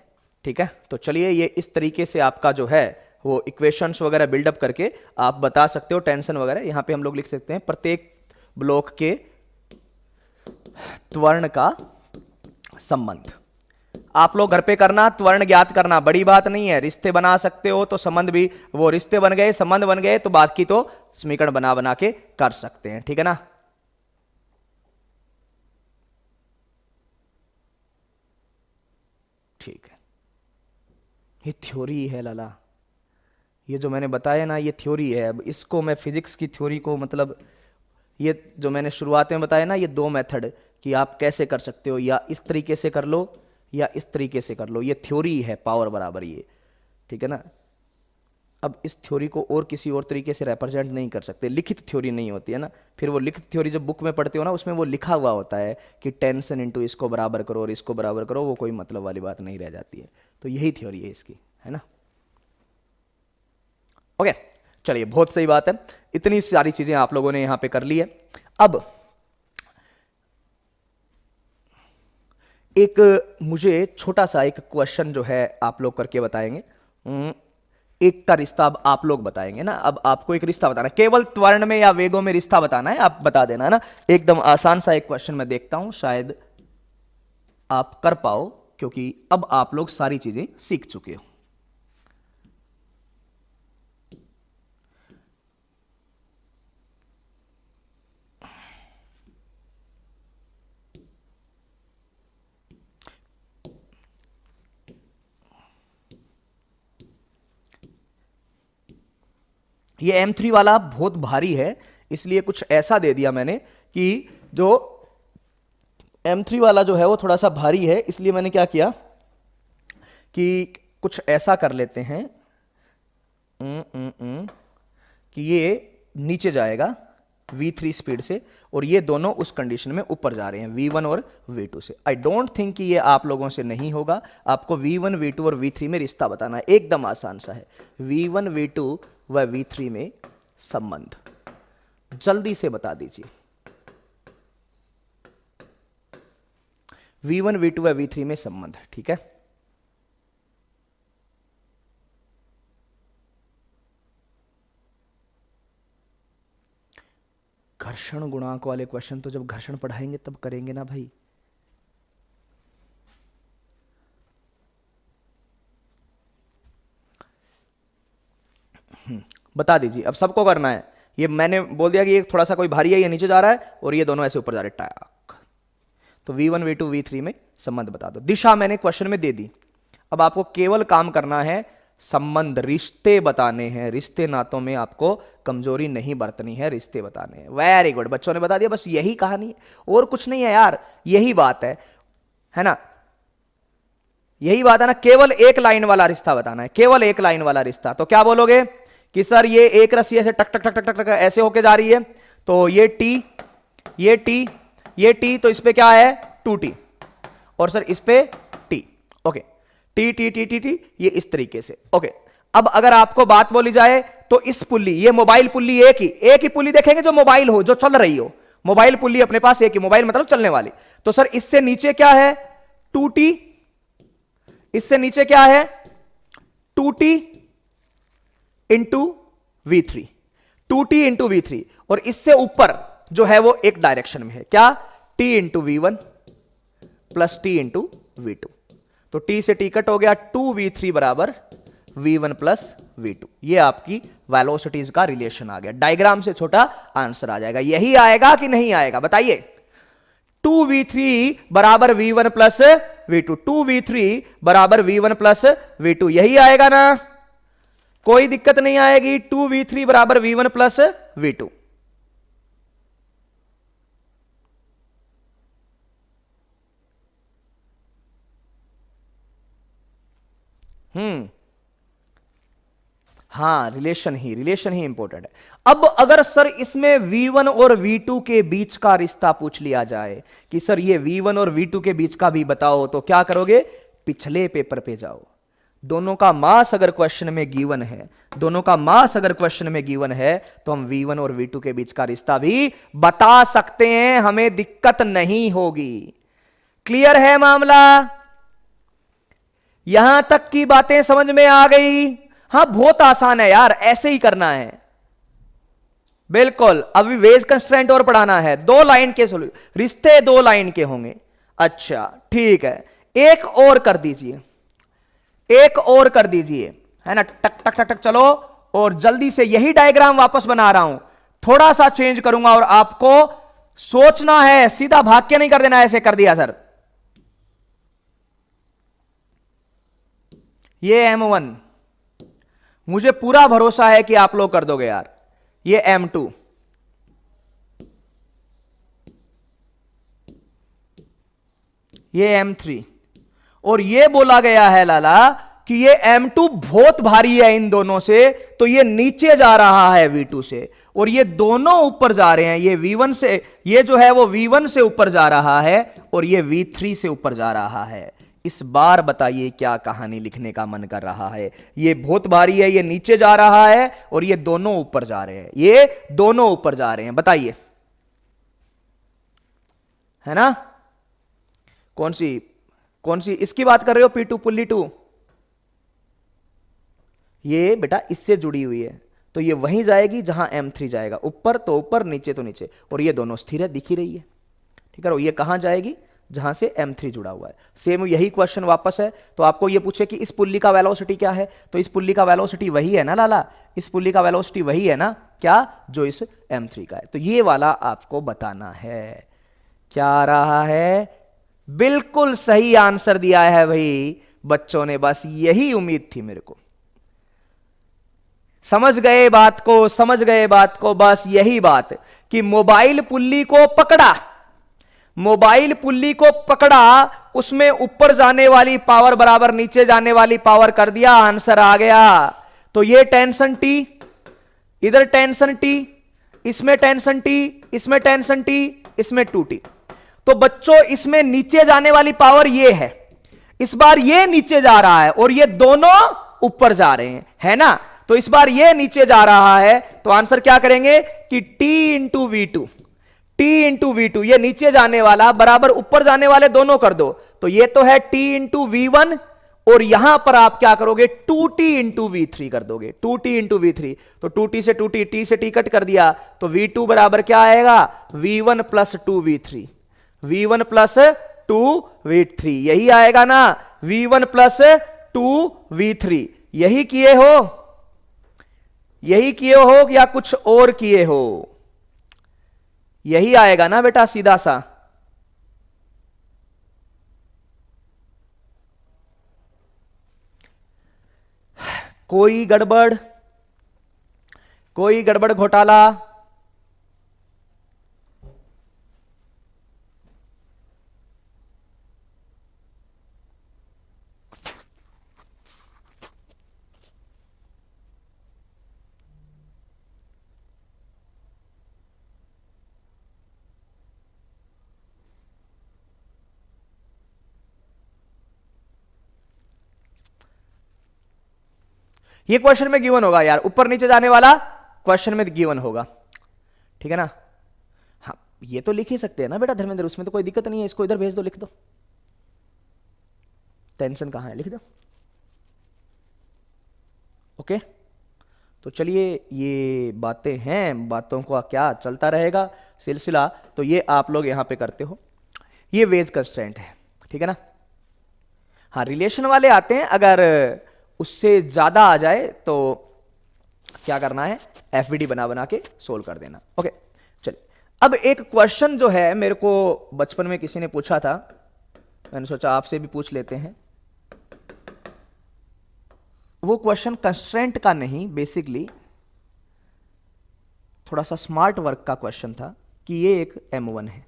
ठीक है। तो चलिए, ये इस तरीके से आपका जो है वो इक्वेशंस वगैरह बिल्डअप करके आप बता सकते हो। टेंशन वगैरह यहां पे हम लोग लिख सकते हैं, प्रत्येक ब्लॉक के त्वरण का संबंध। आप लोग घर पे करना, त्वरण ज्ञात करना बड़ी बात नहीं है। रिश्ते बना सकते हो तो संबंध भी, वो रिश्ते बन गए, संबंध बन गए, तो बाकी तो समीकरण बना बना के कर सकते हैं, ठीक है ना। ठीक है, ये थ्योरी है लाला, ये जो मैंने बताया ना ये थ्योरी है। अब इसको मैं फिजिक्स की थ्योरी को, मतलब ये जो मैंने शुरुआत में बताया ना, ये दो मेथड कि आप कैसे कर सकते हो, या इस तरीके से कर लो या इस तरीके से कर लो, ये थ्योरी है पावर बराबर ये, ठीक है ना। अब इस थ्योरी को और किसी और तरीके से रिप्रेजेंट नहीं कर सकते, लिखित थ्योरी नहीं होती है ना। फिर वो लिखित थ्योरी जब बुक में पढ़ते हो ना, उसमें वो लिखा हुआ होता है कि टेंशन इंटू इसको बराबर करो और इसको बराबर करो, वो कोई मतलब वाली बात नहीं रह जाती है। तो यही थ्योरी है इसकी, है ना। ओके, चलिए, बहुत सही बात है। इतनी सारी चीजें आप लोगों ने यहां पे कर ली है। अब एक मुझे छोटा सा एक क्वेश्चन जो है आप लोग करके बताएंगे। एक का रिश्ता अब आप लोग बताएंगे ना। अब आपको एक रिश्ता बताना, केवल त्वरण में या वेगों में रिश्ता बताना है, आप बता देना, है ना। एकदम आसान सा एक क्वेश्चन मैं देखता हूं, शायद आप कर पाओ, क्योंकि अब आप लोग सारी चीजें सीख चुके हो। ये M3 वाला बहुत भारी है, इसलिए कुछ ऐसा दे दिया मैंने कि जो M3 वाला जो है वो थोड़ा सा भारी है, इसलिए मैंने क्या किया कि कुछ ऐसा कर लेते हैं कि ये नीचे जाएगा V3 स्पीड से, और ये दोनों उस कंडीशन में ऊपर जा रहे हैं V1 और V2 से। आई डोंट थिंक कि ये आप लोगों से नहीं होगा। आपको V1 V2 और V3 में रिश्ता बताना है, एकदम आसान सा है। V1 V2 व V3 में संबंध जल्दी से बता दीजिए। V1 V2 व V3 में संबंध, ठीक है। घर्षण गुणांक वाले क्वेश्चन तो जब घर्षण पढ़ाएंगे तब करेंगे ना भाई। बता दीजिए, अब सबको करना है। ये मैंने बोल दिया कि ये थोड़ा सा कोई भारी है, ये नीचे जा रहा है, और ये दोनों ऐसे ऊपर जा रहे हैं, टाक। तो V1 V2 V3 में संबंध बता दो। दिशा मैंने क्वेश्चन में दे दी। अब आपको केवल काम करना है, संबंध, रिश्ते बताने हैं। रिश्ते नातों में आपको कमजोरी नहीं बरतनी है, रिश्ते बताने हैं। वेरी गुड, बच्चों ने बता दिया। बस यही कहानी है, और कुछ नहीं है यार, यही बात है ना। यही बात है ना, केवल एक लाइन वाला रिश्ता बताना है, केवल एक लाइन वाला रिश्ता। तो क्या बोलोगे कि सर ये एक रस्सी ऐसे टक टक टक टक टक टक ऐसे होके जा रही है, तो ये टी, ये टी, ये टी, तो इस पे क्या है 2t, और सर इस पे T. Okay, T T T T T, ये इस तरीके से। ओके, अब अगर आपको बात बोली जाए तो इस पुल्ली, ये मोबाइल पुल्ली, एक ही पुल्ली देखेंगे जो मोबाइल हो, जो चल रही हो। मोबाइल पुल्ली अपने पास एक ही, मोबाइल मतलब चलने वाली। तो सर इससे नीचे क्या है 2t, इससे नीचे क्या है 2t into V3, 2t into V3, और इससे ऊपर जो है वो एक डायरेक्शन में है, क्या t into V1 plus t into V2। तो t से t कट हो गया, 2V3 बराबर V1 प्लस v2। ये आपकी वेलोसिटीज का रिलेशन आ गया। डायग्राम से छोटा आंसर आ जाएगा। यही आएगा कि नहीं आएगा बताइए। 2v3 बराबर v1 प्लस v2, 2v3 बराबर v1 प्लस v2, यही आएगा ना, कोई दिक्कत नहीं आएगी। 2v3 बराबर v1 प्लस v2। हाँ, रिलेशन ही इंपॉर्टेंट है। अब अगर सर इसमें v1 और v2 के बीच का रिश्ता पूछ लिया जाए कि सर ये v1 और v2 के बीच का भी बताओ, तो क्या करोगे, पिछले पेपर पे जाओ। दोनों का मास अगर क्वेश्चन में गिवन है, दोनों का मास अगर क्वेश्चन में गिवन है, तो हम v1 और v2 के बीच का रिश्ता भी बता सकते हैं, हमें दिक्कत नहीं होगी। क्लियर है मामला? यहां तक की बातें समझ में आ गई? हाँ, बहुत आसान है यार, ऐसे ही करना है बिल्कुल। अभी वेज कंस्ट्रेंट और पढ़ाना है। 2 लाइन के रिश्ते 2 लाइन के होंगे। अच्छा ठीक है, एक और कर दीजिए, एक और कर दीजिए, है ना, टक टक टक टक। चलो, और जल्दी से यही डायग्राम वापस बना रहा हूं, थोड़ा सा चेंज करूंगा और आपको सोचना है, सीधा भाग के नहीं कर देना। ऐसे कर दिया सर, ये M1, मुझे पूरा भरोसा है कि आप लोग कर दोगे यार। ये M2, ये M3, और ये बोला गया है लाला कि ये M2 बहुत भारी है इन दोनों से, तो ये नीचे जा रहा है V2 से, और ये दोनों ऊपर जा रहे हैं। ये V1 से, ये जो है वो V1 से ऊपर जा रहा है, और ये V3 से ऊपर जा रहा है। इस बार बताइए क्या कहानी लिखने का मन कर रहा है। ये बहुत भारी है, ये नीचे जा रहा है, और ये दोनों ऊपर जा रहे हैं, ये दोनों ऊपर जा रहे हैं। बताइए, है ना? कौन सी इसकी बात कर रहे हो? P2 पुल्ली 2, ये बेटा इससे जुड़ी हुई है, तो ये वहीं जाएगी जहां M3 जाएगा। ऊपर तो ऊपर, नीचे तो नीचे, और ये दोनों स्थिर है, दिख ही रही है। ठीक है, और ये कहां जाएगी? जहां से M3 जुड़ा हुआ है। सेम यही क्वेश्चन वापस है। तो आपको ये पूछे कि इस पुल्ली का वेलोसिटी क्या है, तो इस पुल्ली का वेलोसिटी वही है ना लाला, इस पुल्ली का वेलोसिटी वही है ना, क्या, जो इस M3 का है। तो ये वाला आपको बताना है। क्या आ रहा है? बिल्कुल सही आंसर दिया है भाई बच्चों ने, बस यही उम्मीद थी मेरे को। समझ गए बात को, समझ गए बात को, बस यही बात कि मोबाइल पुल्ली को पकड़ा, मोबाइल पुल्ली को पकड़ा, उसमें ऊपर जाने वाली पावर बराबर नीचे जाने वाली पावर कर दिया, आंसर आ गया। तो ये टेंशन T, इधर टेंशन T, इसमें टेंशन T, इसमें टेंशन T, इसमें 2T। तो बच्चों इसमें नीचे जाने वाली पावर ये है, इस बार ये नीचे जा रहा है और ये दोनों ऊपर जा रहे हैं, है ना। तो इस बार ये नीचे जा रहा है, तो आंसर क्या करेंगे कि T into V2, T into V2, ये नीचे जाने वाला बराबर ऊपर जाने वाले दोनों कर दो। तो ये तो है T इंटू V1, और यहां पर आप क्या करोगे, 2T इंटू V3 कर दोगे, 2T इंटू V3। तो 2T से 2T, T से T कट कर दिया, तो V2 बराबर क्या आएगा, V1 plus 2V3, V1 plus 2V3, यही आएगा ना, V1 प्लस 2V3। यही किए हो, यही किए हो या कुछ और किए हो? यही आएगा ना बेटा, सीधा सा। कोई गड़बड़, कोई गड़बड़ घोटाला? ये क्वेश्चन में गिवन होगा यार, ऊपर नीचे जाने वाला क्वेश्चन में गिवन होगा, ठीक है ना। हाँ, ये तो लिख ही सकते हैं ना बेटा धर्मेंद्र, उसमें तो कोई दिक्कत नहीं है। इसको इधर भेज दो, लिख दो, टेंशन कहां है, लिख दो। ओके, तो चलिए, ये बातें हैं, बातों का क्या चलता रहेगा सिलसिला। तो ये आप लोग यहां पे करते हो, ये वेज कंस्ट्रेंट है, ठीक है ना। हाँ, रिलेशन वाले आते हैं, अगर उससे ज्यादा आ जाए तो क्या करना है, एफवीडी बना बना के सोल्व कर देना। ओके चलिए, अब एक क्वेश्चन जो है मेरे को बचपन में किसी ने पूछा था, मैंने सोचा आपसे भी पूछ लेते हैं। वो क्वेश्चन कंस्ट्रेंट का नहीं, बेसिकली थोड़ा सा स्मार्ट वर्क का क्वेश्चन था कि ये एक M1 है,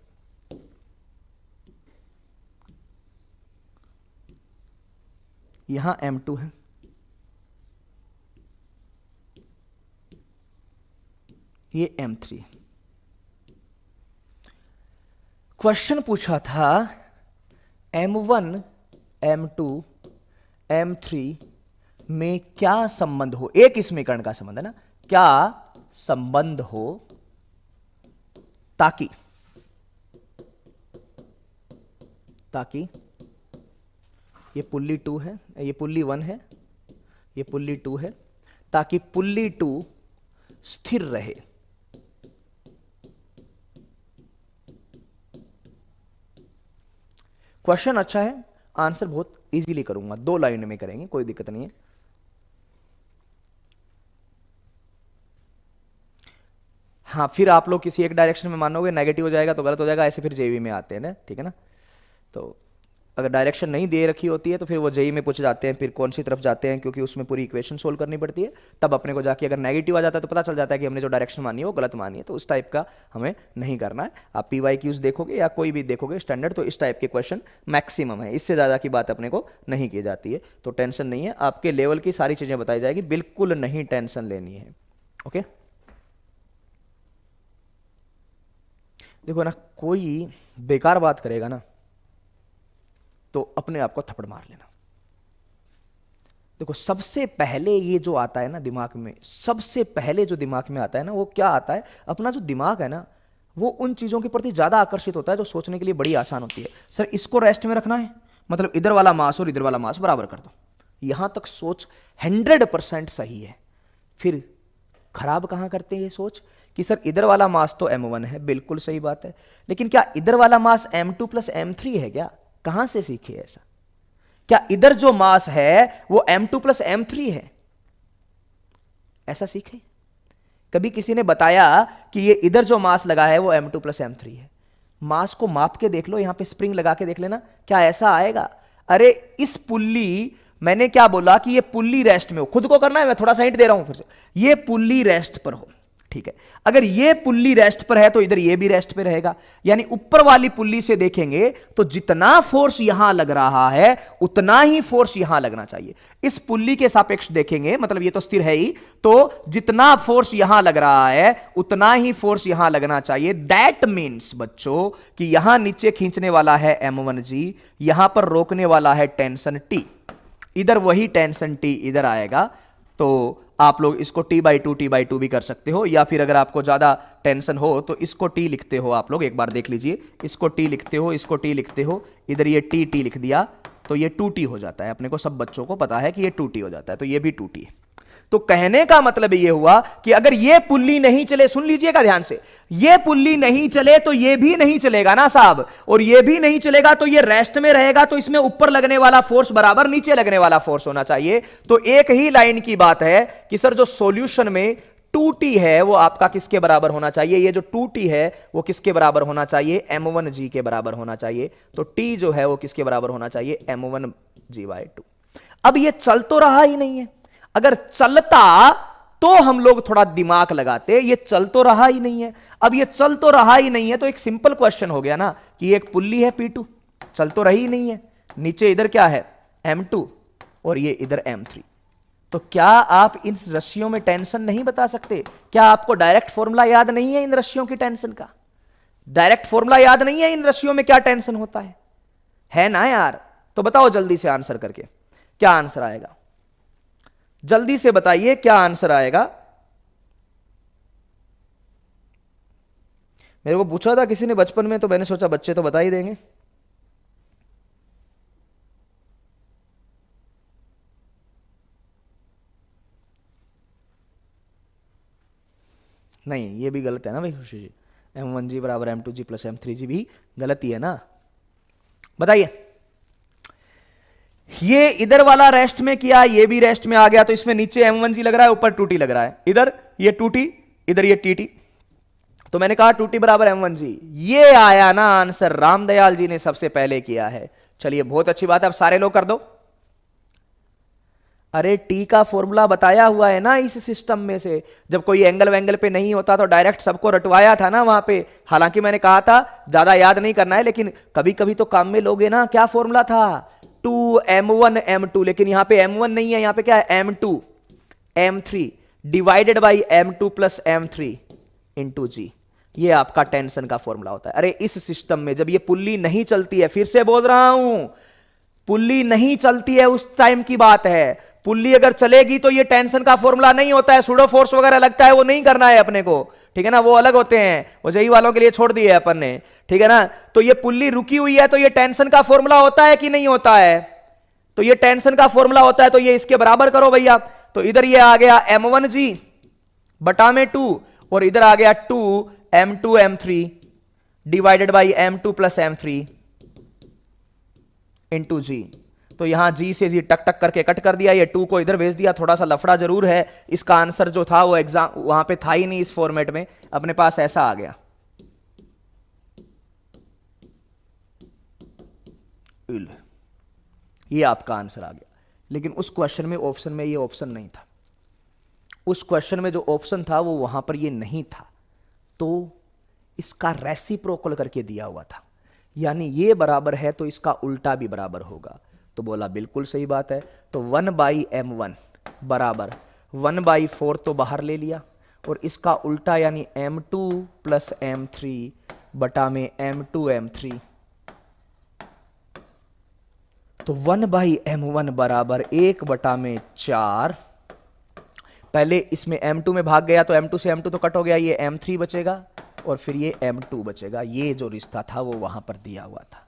यहां M2 है, ये M3। क्वेश्चन पूछा था M1 M2 M3 में क्या संबंध हो, एक ही समीकरण का संबंध है ना, क्या संबंध हो ताकि ये पुल्ली 2 है, ये पुल्ली 1 है, ये पुल्ली 2 है, ताकि पुल्ली 2 स्थिर रहे। क्वेश्चन अच्छा है, आंसर बहुत इजीली करूंगा, 2 लाइन में करेंगे, कोई दिक्कत नहीं है। हाँ, फिर आप लोग किसी एक डायरेक्शन में मानोगे, नेगेटिव हो जाएगा तो गलत हो जाएगा, ऐसे फिर जेईई में आते हैं ना, ठीक है ना। तो अगर डायरेक्शन नहीं दे रखी होती है तो फिर वो जेईई में पूछ जाते हैं, फिर कौन सी तरफ जाते हैं, क्योंकि उसमें पूरी इक्वेशन सोल्व करनी पड़ती है। तब अपने को जाके अगर नेगेटिव आ जाता है तो पता चल जाता है कि हमने जो डायरेक्शन मानी है वो गलत मानी है, तो उस टाइप का हमें नहीं करना है। आप PYQs देखोगे या कोई भी देखोगे स्टैंडर्ड, तो इस टाइप के क्वेश्चन मैक्सिमम है, इससे ज़्यादा की बात अपने को नहीं की जाती है, तो टेंशन नहीं है, आपके लेवल की सारी चीज़ें बताई जाएगी, बिल्कुल नहीं टेंशन लेनी है। ओके, देखो ना, कोई बेकार बात करेगा ना तो अपने आप को थप्पड़ मार लेना। देखो, सबसे पहले ये जो आता है ना दिमाग में, सबसे पहले जो दिमाग में आता है ना, वो क्या आता है, अपना जो दिमाग है ना वो उन चीज़ों के प्रति ज़्यादा आकर्षित होता है जो सोचने के लिए बड़ी आसान होती है। सर इसको रेस्ट में रखना है, मतलब इधर वाला मास और इधर वाला मास बराबर कर दो, यहां तक सोच 100% सही है। फिर खराब कहां करते हैं ये सोच कि सर इधर वाला मास तो M1 है, बिल्कुल सही बात है, लेकिन क्या इधर वाला मास M2 + M3 है क्या? कहां से सीखे ऐसा? क्या इधर जो मास है वो M2 + M3 है, ऐसा सीखे? कभी किसी ने बताया कि ये इधर जो मास लगा है वो M2 + M3 है? मास को माप के देख लो, यहां पे स्प्रिंग लगा के देख लेना, क्या ऐसा आएगा? अरे इस पुल्ली, मैंने क्या बोला कि ये पुल्ली रेस्ट में हो, खुद को करना है, मैं थोड़ा सा हिंट दे रहा हूं फिर से, ये पुल्ली रेस्ट पर हो, ठीक है। अगर ये पुल्ली रेस्ट पर है तो इधर ये भी रेस्ट पे रहेगा, यानी ऊपर वाली पुल्ली से देखेंगे तो जितना फोर्स यहां लग रहा है उतना ही फोर्स यहां लगना चाहिए। इस पुल्ली के सापेक्ष देखेंगे, मतलब ये तो स्थिर है ही, तो जितना फोर्स यहां लग रहा है उतना ही फोर्स यहां लगना चाहिए। दैट मीन्स बच्चों कि यहां नीचे खींचने वाला है M1G, यहां पर रोकने वाला है टेंशन T, इधर वही टेंशन T इधर आएगा, तो आप लोग इसको T/2 भी कर सकते हो, या फिर अगर आपको ज्यादा टेंशन हो तो इसको T लिखते हो आप लोग, एक बार देख लीजिए, इसको T लिखते हो, इसको T लिखते हो, इधर ये T लिख दिया तो ये 2T हो जाता है। अपने को सब बच्चों को पता है कि ये 2T हो जाता है, तो ये भी 2T है। तो कहने का मतलब ये हुआ कि अगर ये पुल्ली नहीं चले, सुन लीजिएगा ध्यान से, ये पुल्ली नहीं चले तो ये भी नहीं चलेगा ना साहब, और ये भी नहीं चलेगा तो ये रेस्ट में रहेगा, तो इसमें ऊपर लगने वाला फोर्स बराबर नीचे लगने वाला फोर्स होना चाहिए। तो एक ही लाइन की बात है कि सर जो सॉल्यूशन में 2T है वो आपका किसके बराबर होना चाहिए, ये जो 2T है वो किसके बराबर होना चाहिए, M1G के बराबर होना चाहिए। तो T जो है वो किसके बराबर होना चाहिए, M1G/2। अब ये चल तो रहा ही नहीं है, अगर चलता तो हम लोग थोड़ा दिमाग लगाते, ये चल तो रहा ही नहीं है। अब ये चल तो रहा ही नहीं है तो एक सिंपल क्वेश्चन हो गया ना कि एक पुल्ली है P2, चल तो रही नहीं है, नीचे इधर क्या है M2 और ये इधर M3, तो क्या आप इन रस्सियों में टेंशन नहीं बता सकते? क्या आपको डायरेक्ट फॉर्मूला याद नहीं है इन रस्सियों की टेंशन का? डायरेक्ट फॉर्मूला याद नहीं है इन रस्सियों में क्या टेंशन होता है ना यार? तो बताओ जल्दी से आंसर करके क्या आंसर आएगा, जल्दी से बताइए क्या आंसर आएगा। मेरे को पूछा था किसी ने बचपन में, तो मैंने सोचा बच्चे तो बता ही देंगे। नहीं, ये भी गलत है ना भाई खुशी जी, M1G = M2G + M3G भी गलत ही है ना। बताइए, ये इधर वाला रेस्ट में किया, ये भी रेस्ट में आ गया, तो इसमें नीचे M1G लग रहा है, ऊपर 2T लग रहा है, इधर ये 2T, इधर ये TT, तो मैंने कहा 2T बराबर M1G। ये आया ना आंसर, रामदयाल जी ने सबसे पहले किया है। चलिए बहुत अच्छी बात है, अब सारे लोग कर दो। अरे टी का फॉर्मूला बताया हुआ है ना इस सिस्टम में से, जब कोई एंगल वेंगल पे नहीं होता तो डायरेक्ट सबको रटवाया था ना वहां पे। हालांकि मैंने कहा था ज्यादा याद नहीं करना है, लेकिन कभी कभी तो काम में लोगे ना। क्या फॉर्मूला था? 2m1 m2, लेकिन यहां पे m1 नहीं है, यहां पे क्या है? m2 m3 divided by m2 plus m3 into g. ये आपका टेंशन का फॉर्मूला होता है। अरे इस सिस्टम में जब ये पुल्ली नहीं चलती है, फिर से बोल रहा हूं, पुल्ली नहीं चलती है उस टाइम की बात है। पुल्ली अगर चलेगी तो ये टेंशन का फॉर्मूला नहीं होता है, सूडो फोर्स वगैरह लगता है, वो नहीं करना है अपने को, ठीक है ना, वो अलग होते हैं, वो जेई वालों के लिए छोड़ दिए अपन ने, ठीक है ना। तो ये पुल्ली रुकी हुई है तो ये टेंशन का फॉर्मूला होता है कि नहीं होता है? तो ये टेंशन का फॉर्मूला होता है, तो ये इसके बराबर करो भैया। तो इधर ये आ गया m1G बटा में 2, और इधर आ गया 2m2 m3 divided by m2 plus m3 into g. तो यहां जी से जी टक टक करके कट कर दिया, ये 2 को इधर भेज दिया। थोड़ा सा लफड़ा जरूर है, इसका आंसर जो था वो एग्जाम वहां पे था ही नहीं इस फॉर्मेट में, अपने पास ऐसा आ गया। ये आपका आंसर आ गया, लेकिन उस क्वेश्चन में ऑप्शन में ये ऑप्शन नहीं था। उस क्वेश्चन में जो ऑप्शन था वो वहां पर ये नहीं था, तो इसका रेसिप्रोकल करके दिया हुआ था, यानी ये बराबर है तो इसका उल्टा भी बराबर होगा। तो बोला बिल्कुल सही बात है। तो 1/m1 बराबर 1/4 तो बाहर ले लिया, और इसका उल्टा यानी m2 प्लस m3 बटा में m2 m3। तो 1/m1 बराबर 1/4। पहले इसमें m2 में भाग गया तो m2 से m2 तो कट हो गया, ये m3 बचेगा और फिर ये m2 बचेगा। ये जो रिश्ता था वो वहां पर दिया हुआ था।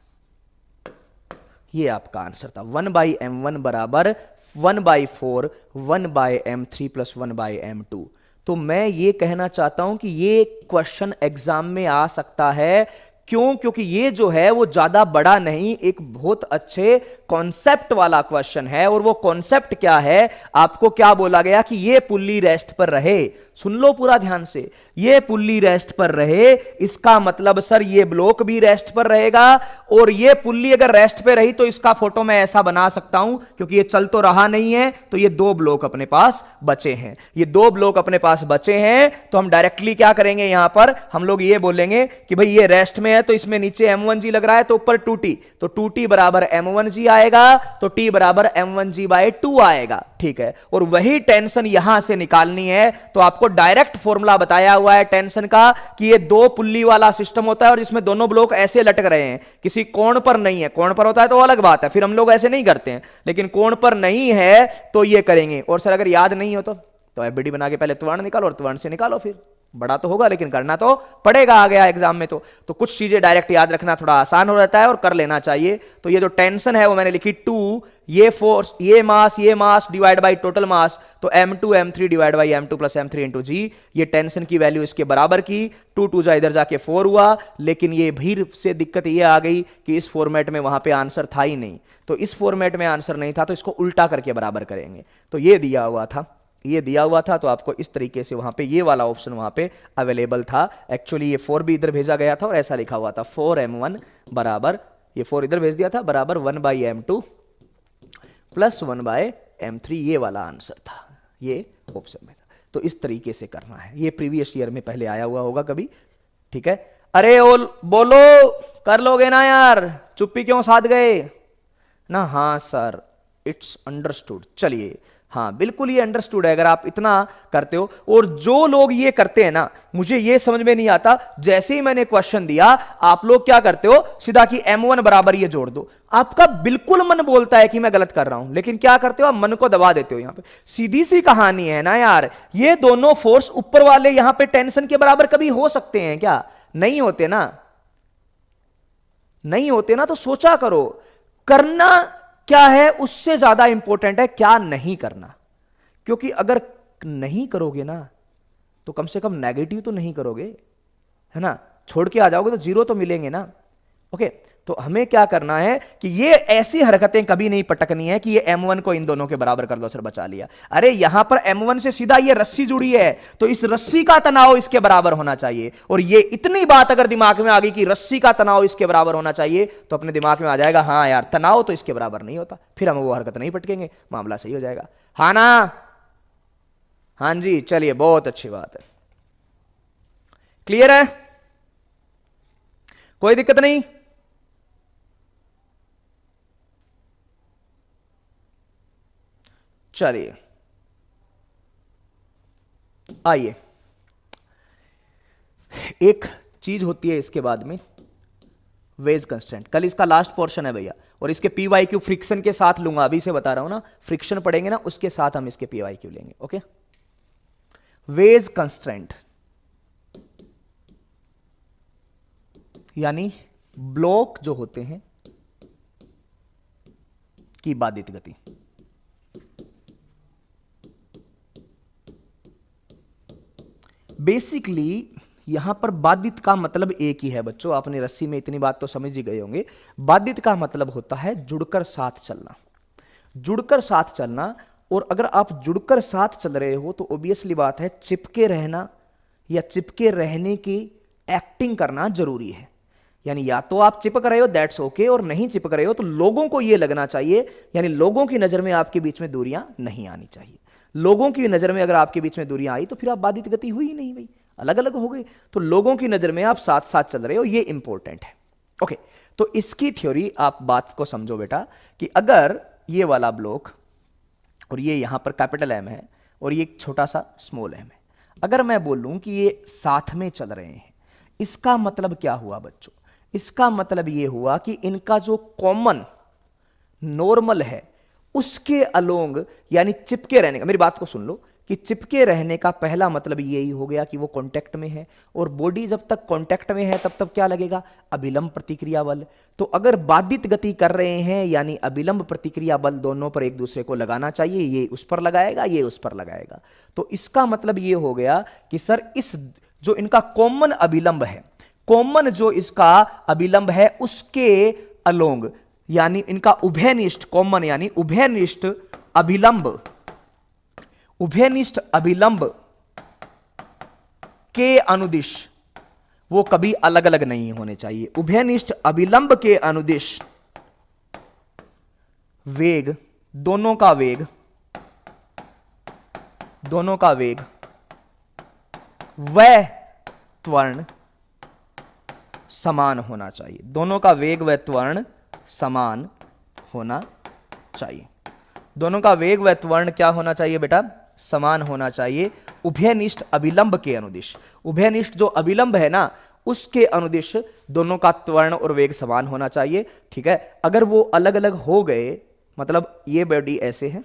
ये आपका आंसर था। 1/m1 बराबर 1/4 1/m3 प्लस 1/m2। तो मैं ये कहना चाहता हूं कि ये क्वेश्चन एग्जाम में आ सकता है। क्यों? क्योंकि ये जो है वो ज्यादा बड़ा नहीं, एक बहुत अच्छे कॉन्सेप्ट वाला क्वेश्चन है। और वो कॉन्सेप्ट क्या है? आपको क्या बोला गया कि ये पुल्ली रेस्ट पर रहे। सुन लो पूरा ध्यान से, ये पुल्ली रेस्ट पर रहे, इसका मतलब सर ये ब्लॉक भी रेस्ट पर रहेगा, और ये पुल्ली अगर रेस्ट पे रही तो इसका फोटो मैं ऐसा बना सकता हूं, क्योंकि ये चल तो रहा नहीं है, तो ये 2 ब्लॉक अपने पास बचे हैं। ये 2 ब्लॉक अपने पास बचे हैं, तो हम डायरेक्टली क्या करेंगे, यहां पर हम लोग ये बोलेंगे कि भाई ये रेस्ट में है तो इसमें नीचे m1G लग रहा है, तो ऊपर 2T, तो 2T बराबर m1G आएगा, तो T बराबर m1G/2 आएगा, ठीक है। और वही टेंशन यहां से निकालनी है, तो आपको डायरेक्ट फॉर्मूला बताया हुआ है टेंशन का कि ये 2 पुल्ली वाला सिस्टम होता है, और जिसमें दोनों ब्लॉक ऐसे लटक रहे हैं, किसी कोण पर नहीं है। कोण पर होता है तो अलग बात है, फिर हम लोग ऐसे नहीं करते हैं, लेकिन कोण पर नहीं है तो ये करेंगे। और सर अगर याद नहीं हो तो एफबीडी बना के पहले त्वरण निकालो और त्वरण से निकालो, फिर बड़ा तो होगा लेकिन करना तो पड़ेगा आ गया एग्जाम में। तो कुछ चीजें डायरेक्ट याद रखना थोड़ा आसान हो जाता है और कर लेना चाहिए। तो ये जो टेंशन है वो मैंने लिखी 2, ये फोर्स, ये mass divide by total mass, तो m2 m3 divide by m2 plus m3 into g. ये टेंशन की वैल्यू इसके बराबर की, 2 2 जा इधर जाके 4 हुआ। लेकिन ये भीड़ से दिक्कत ये आ गई कि इस फॉर्मेट में वहां पे आंसर था ही नहीं, तो इस फॉर्मेट में आंसर नहीं था, तो इसको उल्टा करके बराबर करेंगे। तो ये दिया हुआ था, ये दिया हुआ था, तो आपको इस तरीके से वहां पे ये वाला ऑप्शन वहां पे अवेलेबल था। एक्चुअली ये 4 भी इधर भेजा गया था और ऐसा लिखा हुआ था 4m1 बराबर, ये 4 इधर भेज दिया था, बराबर 1/m2 प्लस 1/m3। ये वाला आंसर था, ये ऑप्शन में था। तो इस तरीके से करना है, ये प्रीवियस ईयर में पहले आया हुआ होगा कभी, ठीक है। अरे बोलो, कर लोगे ना यार, चुप्पी क्यों साध गए ना? हाँ सर, इट्स अंडरस्टूड। चलिए, हाँ बिल्कुल ये अंडरस्टूड है अगर आप इतना करते हो। और जो लोग ये करते हैं ना, मुझे ये समझ में नहीं आता, जैसे ही मैंने क्वेश्चन दिया आप लोग क्या करते हो, सीधा कि m1 बराबर ये जोड़ दो। आपका बिल्कुल मन बोलता है कि मैं गलत कर रहा हूं, लेकिन क्या करते हो आप, मन को दबा देते हो। यहां पे सीधी सी कहानी है ना यार, ये दोनों फोर्स ऊपर वाले यहां पे टेंशन के बराबर कभी हो सकते हैं क्या? नहीं होते ना, नहीं होते ना। तो सोचा करो, करना क्या है उससे ज्यादा इंपॉर्टेंट है क्या नहीं करना। क्योंकि अगर नहीं करोगे ना तो कम से कम नेगेटिव तो नहीं करोगे, है ना। छोड़ के आ जाओगे तो 0 तो मिलेंगे ना। ओके, तो हमें क्या करना है कि ये ऐसी हरकतें कभी नहीं पटकनी है कि ये m1 को इन दोनों के बराबर कर दो, सर बचा लिया। अरे यहां पर m1 से सीधा ये रस्सी जुड़ी है, तो इस रस्सी का तनाव इसके बराबर होना चाहिए। और ये इतनी बात अगर दिमाग में आ गई कि रस्सी का तनाव इसके बराबर होना चाहिए, तो अपने दिमाग में आ जाएगा हाँ यार तनाव तो इसके बराबर नहीं होता, फिर हम वो हरकत नहीं पटकेंगे, मामला सही हो जाएगा। हाँ ना, हाँ जी, चलिए बहुत अच्छी बात है, क्लियर है, कोई दिक्कत नहीं। चलिए आइए, एक चीज होती है इसके बाद में वेज कंस्टेंट, कल इसका लास्ट पोर्शन है भैया, और इसके पी वाई क्यू फ्रिक्शन के साथ लूंगा, अभी से बता रहा हूं ना, फ्रिक्शन पढ़ेंगे ना उसके साथ हम इसके पी वाई क्यू लेंगे। ओके, वेज कंस्टेंट यानी ब्लॉक जो होते हैं की बाधित गति। बेसिकली यहां पर बाधित का मतलब एक ही है बच्चों, आपने रस्सी में इतनी बात तो समझ ही गए होंगे। बाधित का मतलब होता है जुड़कर साथ चलना, जुड़कर साथ चलना। और अगर आप जुड़कर साथ चल रहे हो तो ऑब्वियसली बात है चिपके रहना या चिपके रहने की एक्टिंग करना जरूरी है। यानी या तो आप चिपक रहे हो दैट्स ओके, और नहीं चिपक रहे हो तो लोगों को यह लगना चाहिए, यानी लोगों की नजर में आपके बीच में दूरियां नहीं आनी चाहिए। लोगों की नजर में अगर आपके बीच में दूरियां आई तो फिर आप बाधित गति हुई ही नहीं भाई, अलग अलग हो गए। तो लोगों की नजर में आप साथ साथ चल रहे हो, ये इंपॉर्टेंट है। ओके, तो इसकी थ्योरी आप बात को समझो बेटा कि अगर ये वाला ब्लॉक और ये यहां पर कैपिटल एम है और ये छोटा सा स्मॉल एम है, अगर मैं बोलूं कि ये साथ में चल रहे हैं, इसका मतलब क्या हुआ बच्चों? इसका मतलब ये हुआ कि इनका जो कॉमन नॉर्मल है उसके अलोंग, यानी चिपके रहने का, मेरी बात को सुन लो कि चिपके रहने का पहला मतलब यही हो गया कि वो कांटेक्ट में है, और बॉडी जब तक कांटेक्ट में है तब तक क्या लगेगा? अभिलंब प्रतिक्रिया बल। तो अगर बाधित गति कर रहे हैं यानी अभिलंब प्रतिक्रिया बल दोनों पर एक दूसरे को लगाना चाहिए, ये उस पर लगाएगा, ये उस पर लगाएगा। तो इसका मतलब ये हो गया कि सर इस जो इनका कॉमन अभिलंब है, कॉमन जो इसका अभिलंब है उसके अलोंग, यानी इनका उभयनिष्ठ कॉमन यानी उभयनिष्ठ अभिलंब, उभयनिष्ठ अभिलंब के अनुदिश वो कभी अलग अलग नहीं होने चाहिए। उभयनिष्ठ अभिलंब के अनुदिश वेग, दोनों का वेग व त्वरण समान होना चाहिए। दोनों का वेग व त्वरण समान होना चाहिए। दोनों का वेग व त्वरण क्या होना चाहिए बेटा? समान होना चाहिए उभयनिष्ठ अभिलंब के अनुदिश। उभयनिष्ठ जो अभिलंब है ना उसके अनुदिश दोनों का त्वरण और वेग समान होना चाहिए। ठीक है, अगर वो अलग अलग हो गए, मतलब ये बॉडी ऐसे है,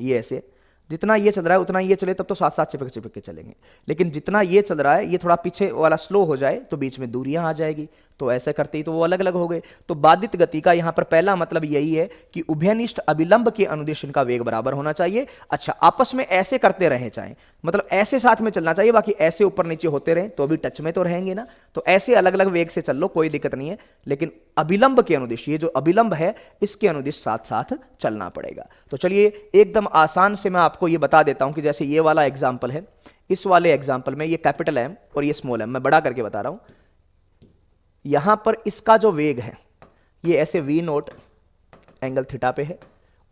ये ऐसे, जितना ये चल रहा है उतना ये चले तब तो साथ साथ चिपक चिपक के चलेंगे, लेकिन जितना ये चल रहा है ये थोड़ा पीछे वाला स्लो हो जाए तो बीच में दूरियां आ जाएगी, तो ऐसे करते ही तो वो अलग अलग हो गए। तो बाधित गति का यहां पर पहला मतलब यही है कि उभयनिष्ठ अभिलंब के अनुदिश इनका वेग बराबर होना चाहिए। अच्छा, आपस में ऐसे करते रहे चाहे, मतलब ऐसे साथ में चलना चाहिए, बाकी ऐसे ऊपर नीचे होते रहे तो अभी टच में तो रहेंगे ना, तो ऐसे अलग अलग वेग से चल लो, कोई दिक्कत नहीं है, लेकिन अभिलंब के अनुदिश, ये जो अभिलंब है इसके अनुदिश साथ साथ चलना पड़ेगा। तो चलिए एकदम आसान से मैं आपको ये बता देता हूं कि जैसे ये वाला एग्जाम्पल है, इस वाले एग्जाम्पल में ये कैपिटल एम और ये स्मॉल एम, मैं बड़ा करके बता रहा हूं। यहां पर इसका जो वेग है ये ऐसे v नोट एंगल थीटा पे है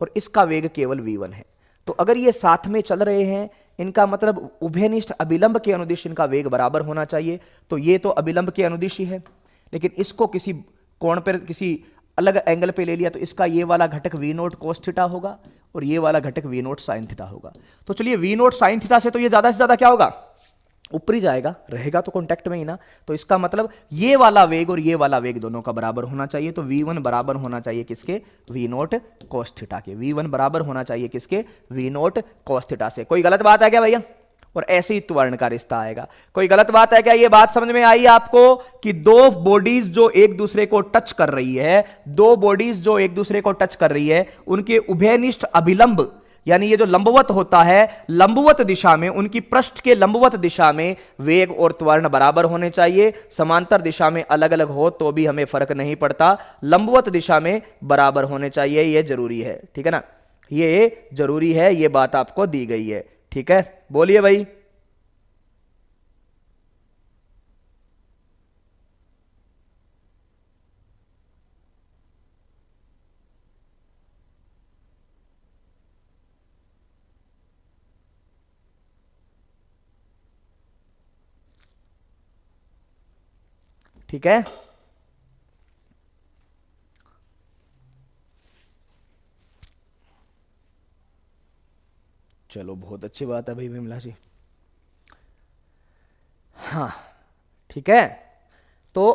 और इसका वेग केवल v1 है। तो अगर ये साथ में चल रहे हैं, इनका मतलब उभयनिष्ठ अभिलंब के अनुदिश इनका वेग बराबर होना चाहिए। तो ये तो अभिलंब के अनुदिश ही है, लेकिन इसको किसी कोण पर किसी अलग एंगल पे ले लिया तो इसका ये वाला घटक v नोट कोस थीटा होगा और ये वाला घटक v नोट साइन थीटा होगा। तो चलिए v नोट साइन थीटा से तो ये ज्यादा से ज्यादा क्या होगा? ऊपर ही जाएगा, रहेगा तो कांटेक्ट में ही ना। तो इसका मतलब ये वाला वेग और ये वाला वेग दोनों का बराबर होना चाहिए। तो v1 बराबर होना चाहिए किसके? v नोट कोस थीटा के। v1 बराबर होना चाहिए किसके? v नोट कोस थीटा से। कोई गलत बात है क्या भैया? और ऐसे ही त्वरण का रिश्ता आएगा। कोई गलत बात है क्या? ये बात समझ में आई आपको कि दो बॉडीज जो एक दूसरे को टच कर रही है, दो बॉडीज जो एक दूसरे को टच कर रही है, उनके उभयनिष्ठ अभिलंब यानी ये जो लंबवत होता है, लंबवत दिशा में, उनकी पृष्ठ के लंबवत दिशा में वेग और त्वरण बराबर होने चाहिए। समांतर दिशा में अलग अलग हो तो भी हमें फर्क नहीं पड़ता, लंबवत दिशा में बराबर होने चाहिए, ये जरूरी है। ठीक है ना, ये जरूरी है, ये बात आपको दी गई है। ठीक है, बोलिए भाई। ठीक है, चलो बहुत अच्छी बात है भाई विमला जी। हाँ ठीक है, तो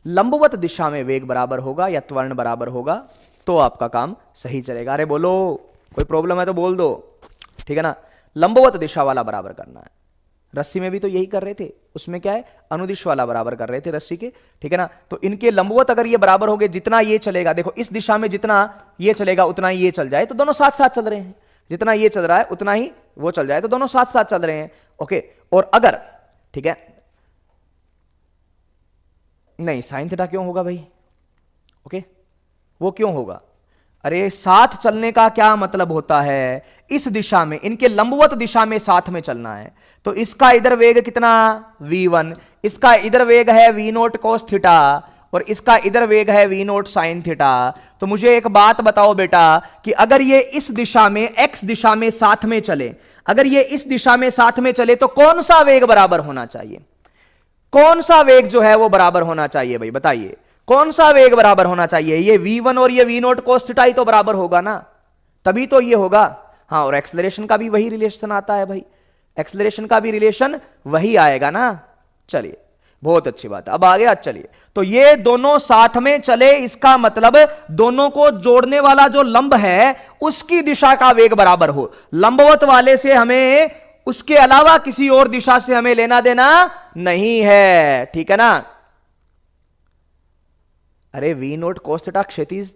लंबवत दिशा में वेग बराबर होगा या त्वरण बराबर होगा तो आपका काम सही चलेगा। अरे बोलो, कोई प्रॉब्लम है तो बोल दो। ठीक है ना, लंबवत दिशा वाला बराबर करना है। रस्सी में भी तो यही कर रहे थे, उसमें क्या है, अनुदिश वाला बराबर कर रहे थे रस्सी के। ठीक है ना, तो इनके लंबवत अगर ये बराबर हो गए, जितना ये चलेगा, देखो इस दिशा में जितना ये चलेगा उतना ही ये चल जाए, तो दोनों साथ साथ चल रहे हैं। जितना ये चल रहा है उतना ही वो चल जाए, तो दोनों साथ साथ चल रहे हैं। ओके, और अगर, ठीक है, नहीं साइन थीटा क्यों होगा भाई? ओके, वो क्यों होगा? अरे साथ चलने का क्या मतलब होता है, इस दिशा में, इनके लंबवत दिशा में साथ में चलना है, तो इसका इधर वेग कितना, v1, इसका इधर वेग है v नोट कोस थीटा, और इसका इधर वेग है v नोट साइन थीटा। तो मुझे एक बात बताओ बेटा, कि अगर ये इस दिशा में, x दिशा में साथ में चले, अगर ये इस दिशा में साथ में चले, तो कौन सा वेग बराबर होना चाहिए? कौन सा वेग जो है वो बराबर होना चाहिए भाई, बताइए कौन सा वेग बराबर होना चाहिए? ये v1 और ये v नोट कोस थीटा ही तो बराबर होगा ना, तभी तो ये होगा। हाँ, और एक्सेलरेशन का भी वही रिलेशन आता है भाई, एक्सेलरेशन का भी रिलेशन वही आएगा ना। चलिए, बहुत अच्छी बात है, अब आगे आज चलिए। तो ये दोनों साथ में चले, इसका मतलब दोनों को जोड़ने वाला जो लंब है उसकी दिशा का वेग बराबर हो। लंबवत वाले से हमें, उसके अलावा किसी और दिशा से हमें लेना देना नहीं है। ठीक है ना? अरे वी नोट कोस थीटा क्षैतिज,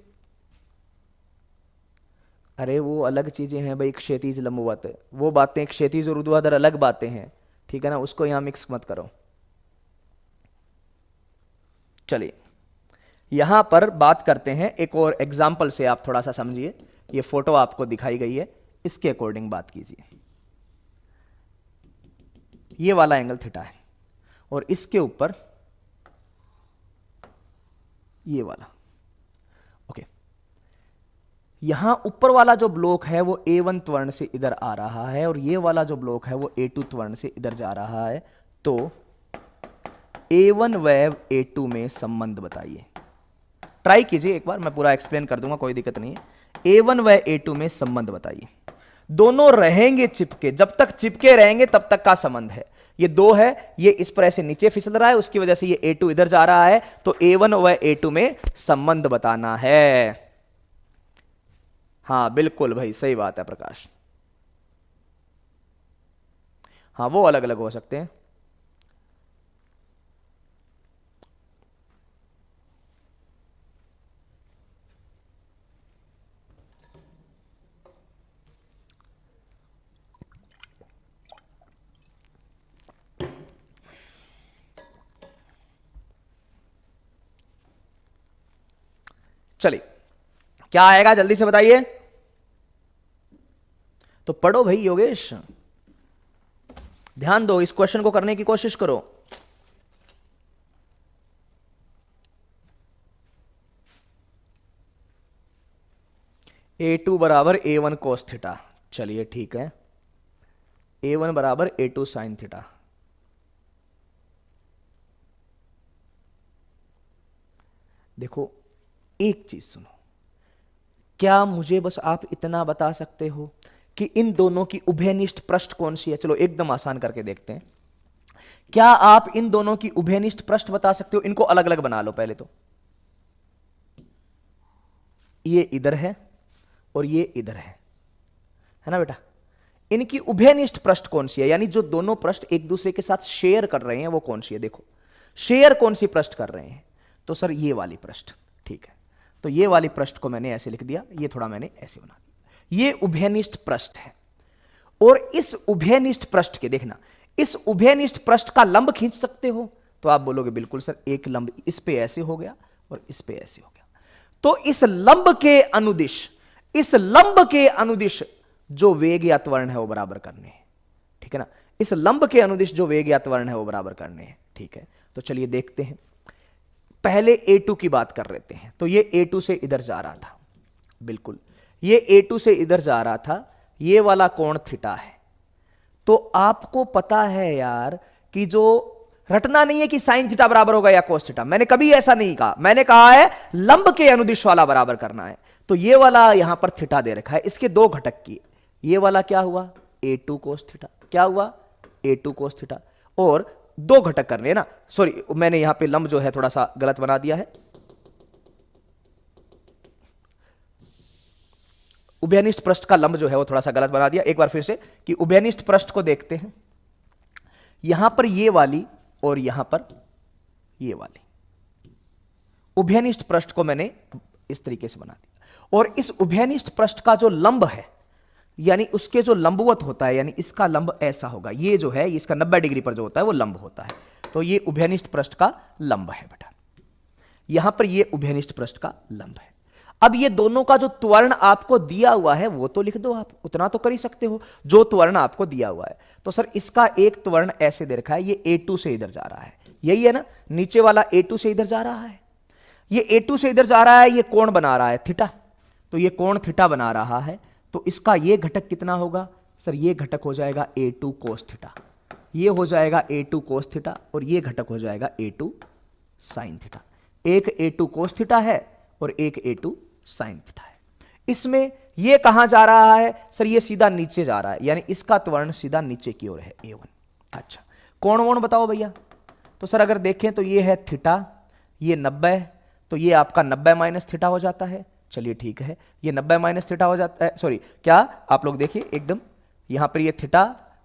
अरे वो अलग चीजें हैं भाई, क्षैतिज लंबवत, वो बातें, क्षैतिज और ऊर्ध्वाधर अलग बातें हैं। ठीक है ना, उसको यहां मिक्स मत करो। चलिए यहां पर बात करते हैं एक और एग्जाम्पल से, आप थोड़ा सा समझिए। ये फोटो आपको दिखाई गई है, इसके अकॉर्डिंग बात कीजिए। ये वाला एंगल थीटा है और इसके ऊपर ये वाला। ओके, यहां ऊपर वाला जो ब्लॉक है वो A1 त्वरण से इधर आ रहा है, और ये वाला जो ब्लॉक है वो A2 त्वरण से इधर जा रहा है। तो A1 व A2 में संबंध बताइए। ट्राई कीजिए एक बार, मैं पूरा एक्सप्लेन कर दूंगा, कोई दिक्कत नहीं है। A1 व A2 में संबंध बताइए। दोनों रहेंगे चिपके, जब तक चिपके रहेंगे तब तक का संबंध है। ये दो है, ये इस पर ऐसे नीचे फिसल रहा है, उसकी वजह से ये A2 इधर जा रहा है, तो A1 व A2 में संबंध बताना है। हाँ बिल्कुल भाई, सही बात है प्रकाश। हाँ वो अलग अलग हो सकते हैं। चलिए क्या आएगा जल्दी से बताइए। तो पढ़ो भाई योगेश, ध्यान दो, इस क्वेश्चन को करने की कोशिश करो। A2 बराबर A1 कोस थीटा, चलिए ठीक है। A1 बराबर A2 साइन थीटा। देखो एक चीज सुनो, क्या मुझे बस आप इतना बता सकते हो कि इन दोनों की उभयनिष्ठ पृष्ठ कौन सी है? चलो एकदम आसान करके देखते हैं। क्या आप इन दोनों की उभयनिष्ठ पृष्ठ बता सकते हो? इनको अलग अलग बना लो पहले तो। ये इधर है और ये इधर है ना बेटा? इनकी उभयनिष्ठ पृष्ठ कौन सी है, यानी जो दोनों पृष्ठ एक दूसरे के साथ शेयर कर रहे हैं वो कौन सी है? देखो शेयर कौन सी पृष्ठ कर रहे हैं? तो सर ये वाली पृष्ठ। ठीक है, तो ये वाली पृष्ठ को मैंने ऐसे लिख दिया, ये थोड़ा मैंने ऐसे बना दिया। ये उभयनिष्ठ पृष्ठ है, और इस उभयनिष्ठ पृष्ठ के देखना, इस उभयनिष्ठ पृष्ठ का लंब खींच सकते हो? तो आप बोलोगे बिल्कुल सर, एक लंब इस पे ऐसे हो गया और इस पे ऐसे हो गया। तो इस लंब के अनुदिश, इस लंब के अनुदिश जो वेग या त्वरण है वो बराबर करने हैं, ठीक है ना। इस लंब के अनुदिश जो वेग या त्वरण है वो बराबर करने हैं, ठीक है। तो चलिए देखते हैं, पहले A2 की बात कर लेते हैं। तो ये A2 से इधर जा रहा था, बिल्कुल ये A2 से इधर जा रहा था, ये वाला कोण थीटा है। तो आपको पता है यार कि जो रटना नहीं है कि साइन थीटा बराबर होगा या कोस थीटा, मैंने कभी ऐसा नहीं कहा, मैंने कहा है लंब के अनुदिश वाला बराबर करना है। तो ये वाला यहां पर थीटा दे रखा है, इसके दो घटक की, ये वाला क्या हुआ A2 कोस थीटा, क्या हुआ A2 कोस थीटा, और दो घटक करने हैं ना, सॉरी मैंने यहां पे लंब जो है थोड़ा सा गलत बना दिया है, उभयनिष्ठ पृष्ठ का लंब जो है वो थोड़ा सा गलत बना दिया। एक बार फिर से कि उभयनिष्ठ पृष्ठ को देखते हैं, यहां पर ये वाली और यहां पर ये वाली, उभयनिष्ठ पृष्ठ को मैंने इस तरीके से बना दिया, और इस उभयनिष्ठ पृष्ठ का जो लंब है, यानी उसके जो लंबवत होता है, यानी इसका लंब ऐसा होगा, ये जो है इसका 90 डिग्री पर जो होता है वो लंब होता है। तो ये उभयनिष्ठ पृष्ठ का लंब है बेटा, यहां पर ये उभयनिष्ठ पृष्ठ का लंब है। अब ये दोनों का जो त्वरण आपको दिया हुआ है वो तो लिख दो, आप उतना तो कर ही सकते हो, जो त्वरण आपको दिया हुआ है। तो सर इसका एक त्वरण ऐसे दे रखा है, ये A2 से इधर जा रहा है, यही है ना, नीचे वाला A2 से इधर जा रहा है, ये A2 से इधर जा रहा है, ये कोण बना रहा है थीटा, तो ये कोण थीटा बना रहा है। तो इसका ये घटक कितना होगा सर, ये घटक हो जाएगा A2 कोस थीटा, ये हो जाएगा A2 कोस थीटा, और ये घटक हो जाएगा A2 साइन थीटा। एक A2 कोस थीटा है और एक A2 साइन थीटा है। इसमें ये कहां जा रहा है सर, ये सीधा नीचे जा रहा है, यानी इसका त्वरण सीधा नीचे की ओर है A1। अच्छा कोण वोण बताओ भैया, तो सर अगर देखें तो ये है थीटा, ये 90, तो ये आपका 90 माइनस थीटा हो जाता है। चलिए ठीक है, ये 90 माइनस थीटा हो जाता है, सॉरी क्या आप लोग देखिए एकदम, यहां पर ये थीटा,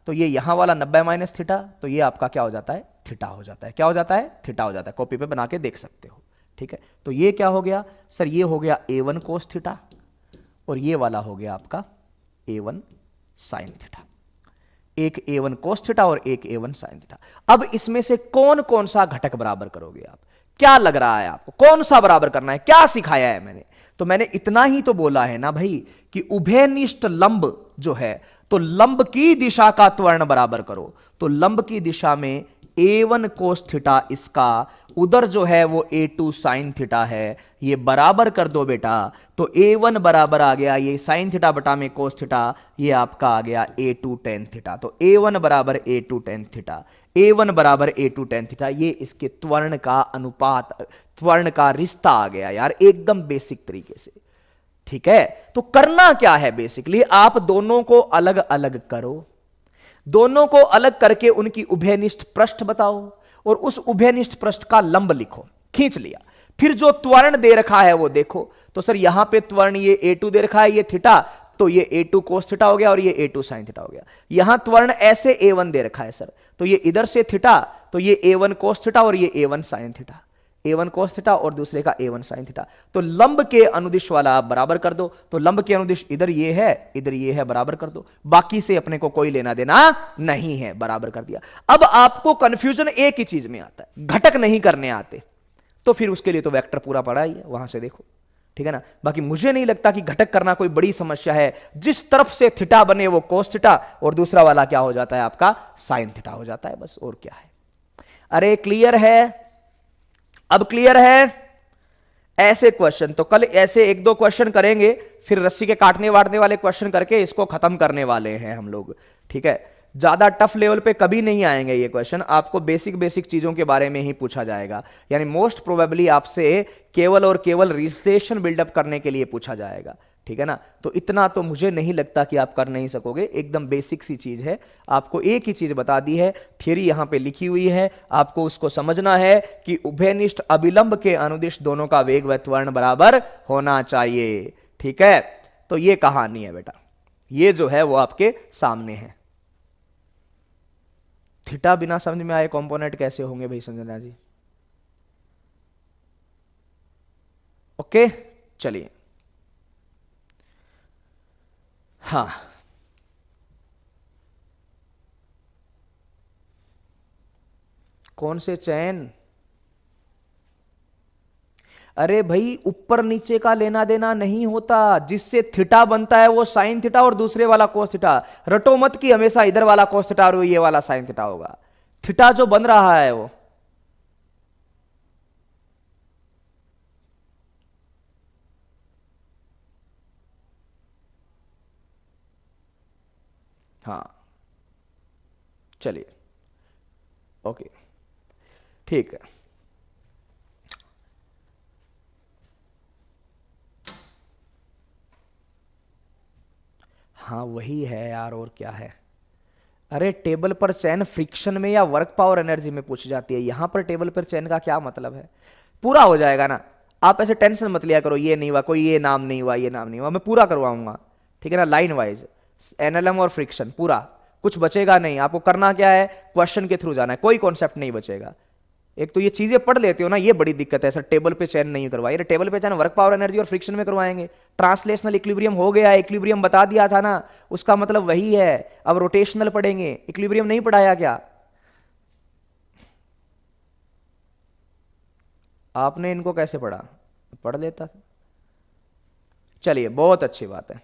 तो ये यहां वाला 90 माइनस थीटा, तो ये आपका क्या हो जाता है थीटा हो जाता है, क्या हो जाता है थीटा हो जाता है, कॉपी पे बना के देख सकते हो, ठीक है। तो ये क्या हो गया सर, ये हो गया A1 कोस थीटा, और ये वाला हो गया आपका A1 साइन थीटा, एक A1 कोस थीटा और एक A1 साइन थीटा। अब इसमें से कौन कौन सा घटक बराबर करोगे आप, क्या लग रहा है आपको, कौन सा बराबर करना है, क्या सिखाया है मैंने? तो मैंने इतना ही तो बोला है ना भाई कि उभयनिष्ठ लंब जो है, तो लंब की दिशा का त्वरण बराबर करो। तो लंब की दिशा में A1 कोस थीटा, इसका उधर जो है वो A2 साइन थीटा है, ये बराबर कर दो बेटा। तो A1 बराबर आ गया ये साइन थीटा बटा में कोस थीटा, ये आपका आ गया A2 टेन थीटा। तो A1 बराबर A2 टेन थीटा, A1 बराबर A2 टेन थीटा, ये इसके त्वरण का अनुपात, त्वरण का रिश्ता आ गया यार, एकदम बेसिक तरीके से, ठीक है। तो करना क्या है बेसिकली, आप दोनों को अलग अलग करो, दोनों को अलग करके उनकी उभयनिष्ठ पृष्ठ बताओ, और उस उभयनिष्ठ पृष्ठ का लंब लिखो, खींच लिया। फिर जो त्वरण दे रखा है वो देखो, तो सर यहां पे त्वरण ये A2 दे रखा है, ये थीटा, तो ये A2 कोस थीटा हो गया और ये A2 साइन थीटा हो गया। यहां त्वरण ऐसे A1 दे रखा है सर, तो ये इधर से थीटा, तो ये A1 कोस थीटा और ये A1 sine theta, A1 cos theta और दूसरे का A1 साइन थीटा। तो लंब के अनुदिश वाला आप बराबर कर दो, तो लंब के अनुदिश इधर ये है, इधर ये है, बराबर कर दो, बाकी से अपने को कोई लेना देना नहीं है, बराबर कर दिया। अब आपको कंफ्यूजन एक ही चीज में आता है, घटक नहीं करने आते, तो फिर उसके लिए तो वेक्टर पूरा पड़ा ही है, वहां से देखो, ठीक है ना। बाकी मुझे नहीं लगता कि घटक करना कोई बड़ी समस्या है, जिस तरफ से थीटा बने वो कोस थीटा और दूसरा वाला क्या हो जाता है आपका साइन थीटा हो जाता है, बस और क्या है। अरे क्लियर है, अब क्लियर है। ऐसे क्वेश्चन तो कल ऐसे एक दो क्वेश्चन करेंगे, फिर रस्सी के काटने वाटने वाले क्वेश्चन करके इसको खत्म करने वाले हैं हम लोग, ठीक है। ज्यादा टफ लेवल पे कभी नहीं आएंगे ये क्वेश्चन, आपको बेसिक बेसिक चीजों के बारे में ही पूछा जाएगा, यानी मोस्ट प्रोबेबली आपसे केवल और केवल रिलेशन बिल्डअप करने के लिए पूछा जाएगा, ठीक है ना। तो इतना तो मुझे नहीं लगता कि आप कर नहीं सकोगे, एकदम बेसिक सी चीज है। आपको एक ही चीज बता दी है, थियरी यहां पे लिखी हुई है, आपको उसको समझना है कि उभयनिष्ठ अभिलंब के अनुदिश दोनों का वेग व त्वरण बराबर होना चाहिए, ठीक है। तो ये कहानी है बेटा, ये जो है वो आपके सामने है। थीटा बिना समझ में आए कंपोनेंट कैसे होंगे भाई संजना जी? ओके चलिए, हाँ, कौन से चैन? अरे भाई, ऊपर नीचे का लेना देना नहीं होता। जिससे थीटा बनता है वो साइन थीटा और दूसरे वाला कोस थीटा। रटो मत कि हमेशा इधर वाला कोस थीटा और ये वाला साइन थीटा होगा। थीटा जो बन रहा है वो, हाँ, चलिए, ओके, ठीक है। हाँ वही है यार, और क्या है। अरे टेबल पर चैन फ्रिक्शन में या वर्क पावर एनर्जी में पूछी जाती है, यहां पर टेबल पर चैन का क्या मतलब है? पूरा हो जाएगा ना, आप ऐसे टेंशन मत लिया करो, ये नहीं हुआ, कोई ये नाम नहीं हुआ, ये नाम नहीं हुआ, मैं पूरा करवाऊंगा। ठीक है ना, लाइन वाइज, एनएलएम और फ्रिक्शन पूरा, कुछ बचेगा नहीं। आपको करना क्या है, क्वेश्चन के थ्रू जाना है, कोई कॉन्सेप्ट नहीं बचेगा। एक तो ये चीजें पढ़ लेते हो ना, ये बड़ी दिक्कत है सर, टेबल पे चैन नहीं करवाई। अरे टेबल पे चैन वर्क पावर एनर्जी और फ्रिक्शन में करवाएंगे। ट्रांसलेशनल इक्विलिब्रियम हो गया, इक्विलिब्रियम बता दिया था ना, उसका मतलब वही है। अब रोटेशनल पढ़ेंगे, इक्विलिब्रियम नहीं पढ़ाया क्या आपने? इनको कैसे पढ़ा? पढ़ लेता था। चलिए, बहुत अच्छी बात है।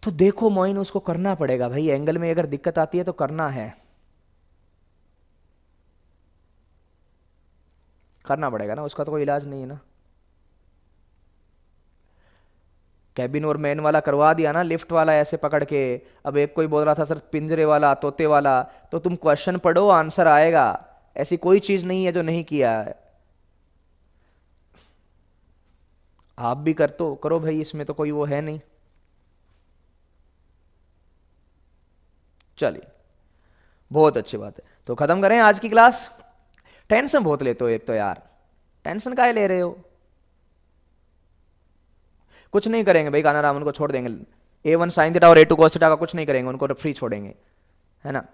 तो देखो मोइन, उसको करना पड़ेगा भाई, एंगल में अगर दिक्कत आती है तो करना है, करना पड़ेगा ना, उसका तो कोई इलाज नहीं है ना। कैबिन और मैन वाला करवा दिया ना, लिफ्ट वाला ऐसे पकड़ के। अब एक कोई बोल रहा था सर पिंजरे वाला, तोते वाला, तो तुम क्वेश्चन पढ़ो, आंसर आएगा। ऐसी कोई चीज नहीं है जो नहीं किया है। आप भी कर तो करो भाई, इसमें तो कोई वो है नहीं। चलिए, बहुत अच्छी बात है, तो खत्म करें आज की क्लास। टेंशन बहुत लेते हो एक तो यार, टेंशन काहे ले रहे हो? कुछ नहीं करेंगे भाई, काना राम उनको छोड़ देंगे। A1 साइन थीटा और A2 cos थीटा का कुछ नहीं करेंगे, उनको फ्री छोड़ेंगे, है ना।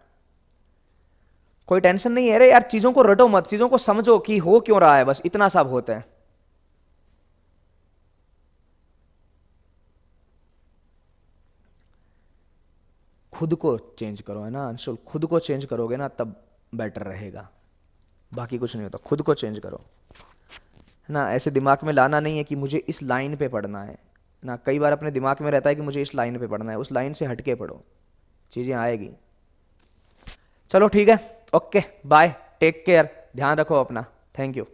कोई टेंशन नहीं है रे यार, चीजों को रटो मत, चीजों को समझो कि हो क्यों रहा है, बस इतना सा होता है। खुद को चेंज करो, है ना अंशुल, खुद को चेंज करोगे ना तब बेटर रहेगा। बाकी कुछ नहीं होता, खुद को चेंज करो, है ना। ऐसे दिमाग में लाना नहीं है कि मुझे इस लाइन पे पढ़ना है ना। कई बार अपने दिमाग में रहता है कि मुझे इस लाइन पे पढ़ना है, उस लाइन से हटके पढ़ो, चीजें आएगी। चलो ठीक है, ओके, बाय, टेक केयर, ध्यान रखो अपना, थैंक यू।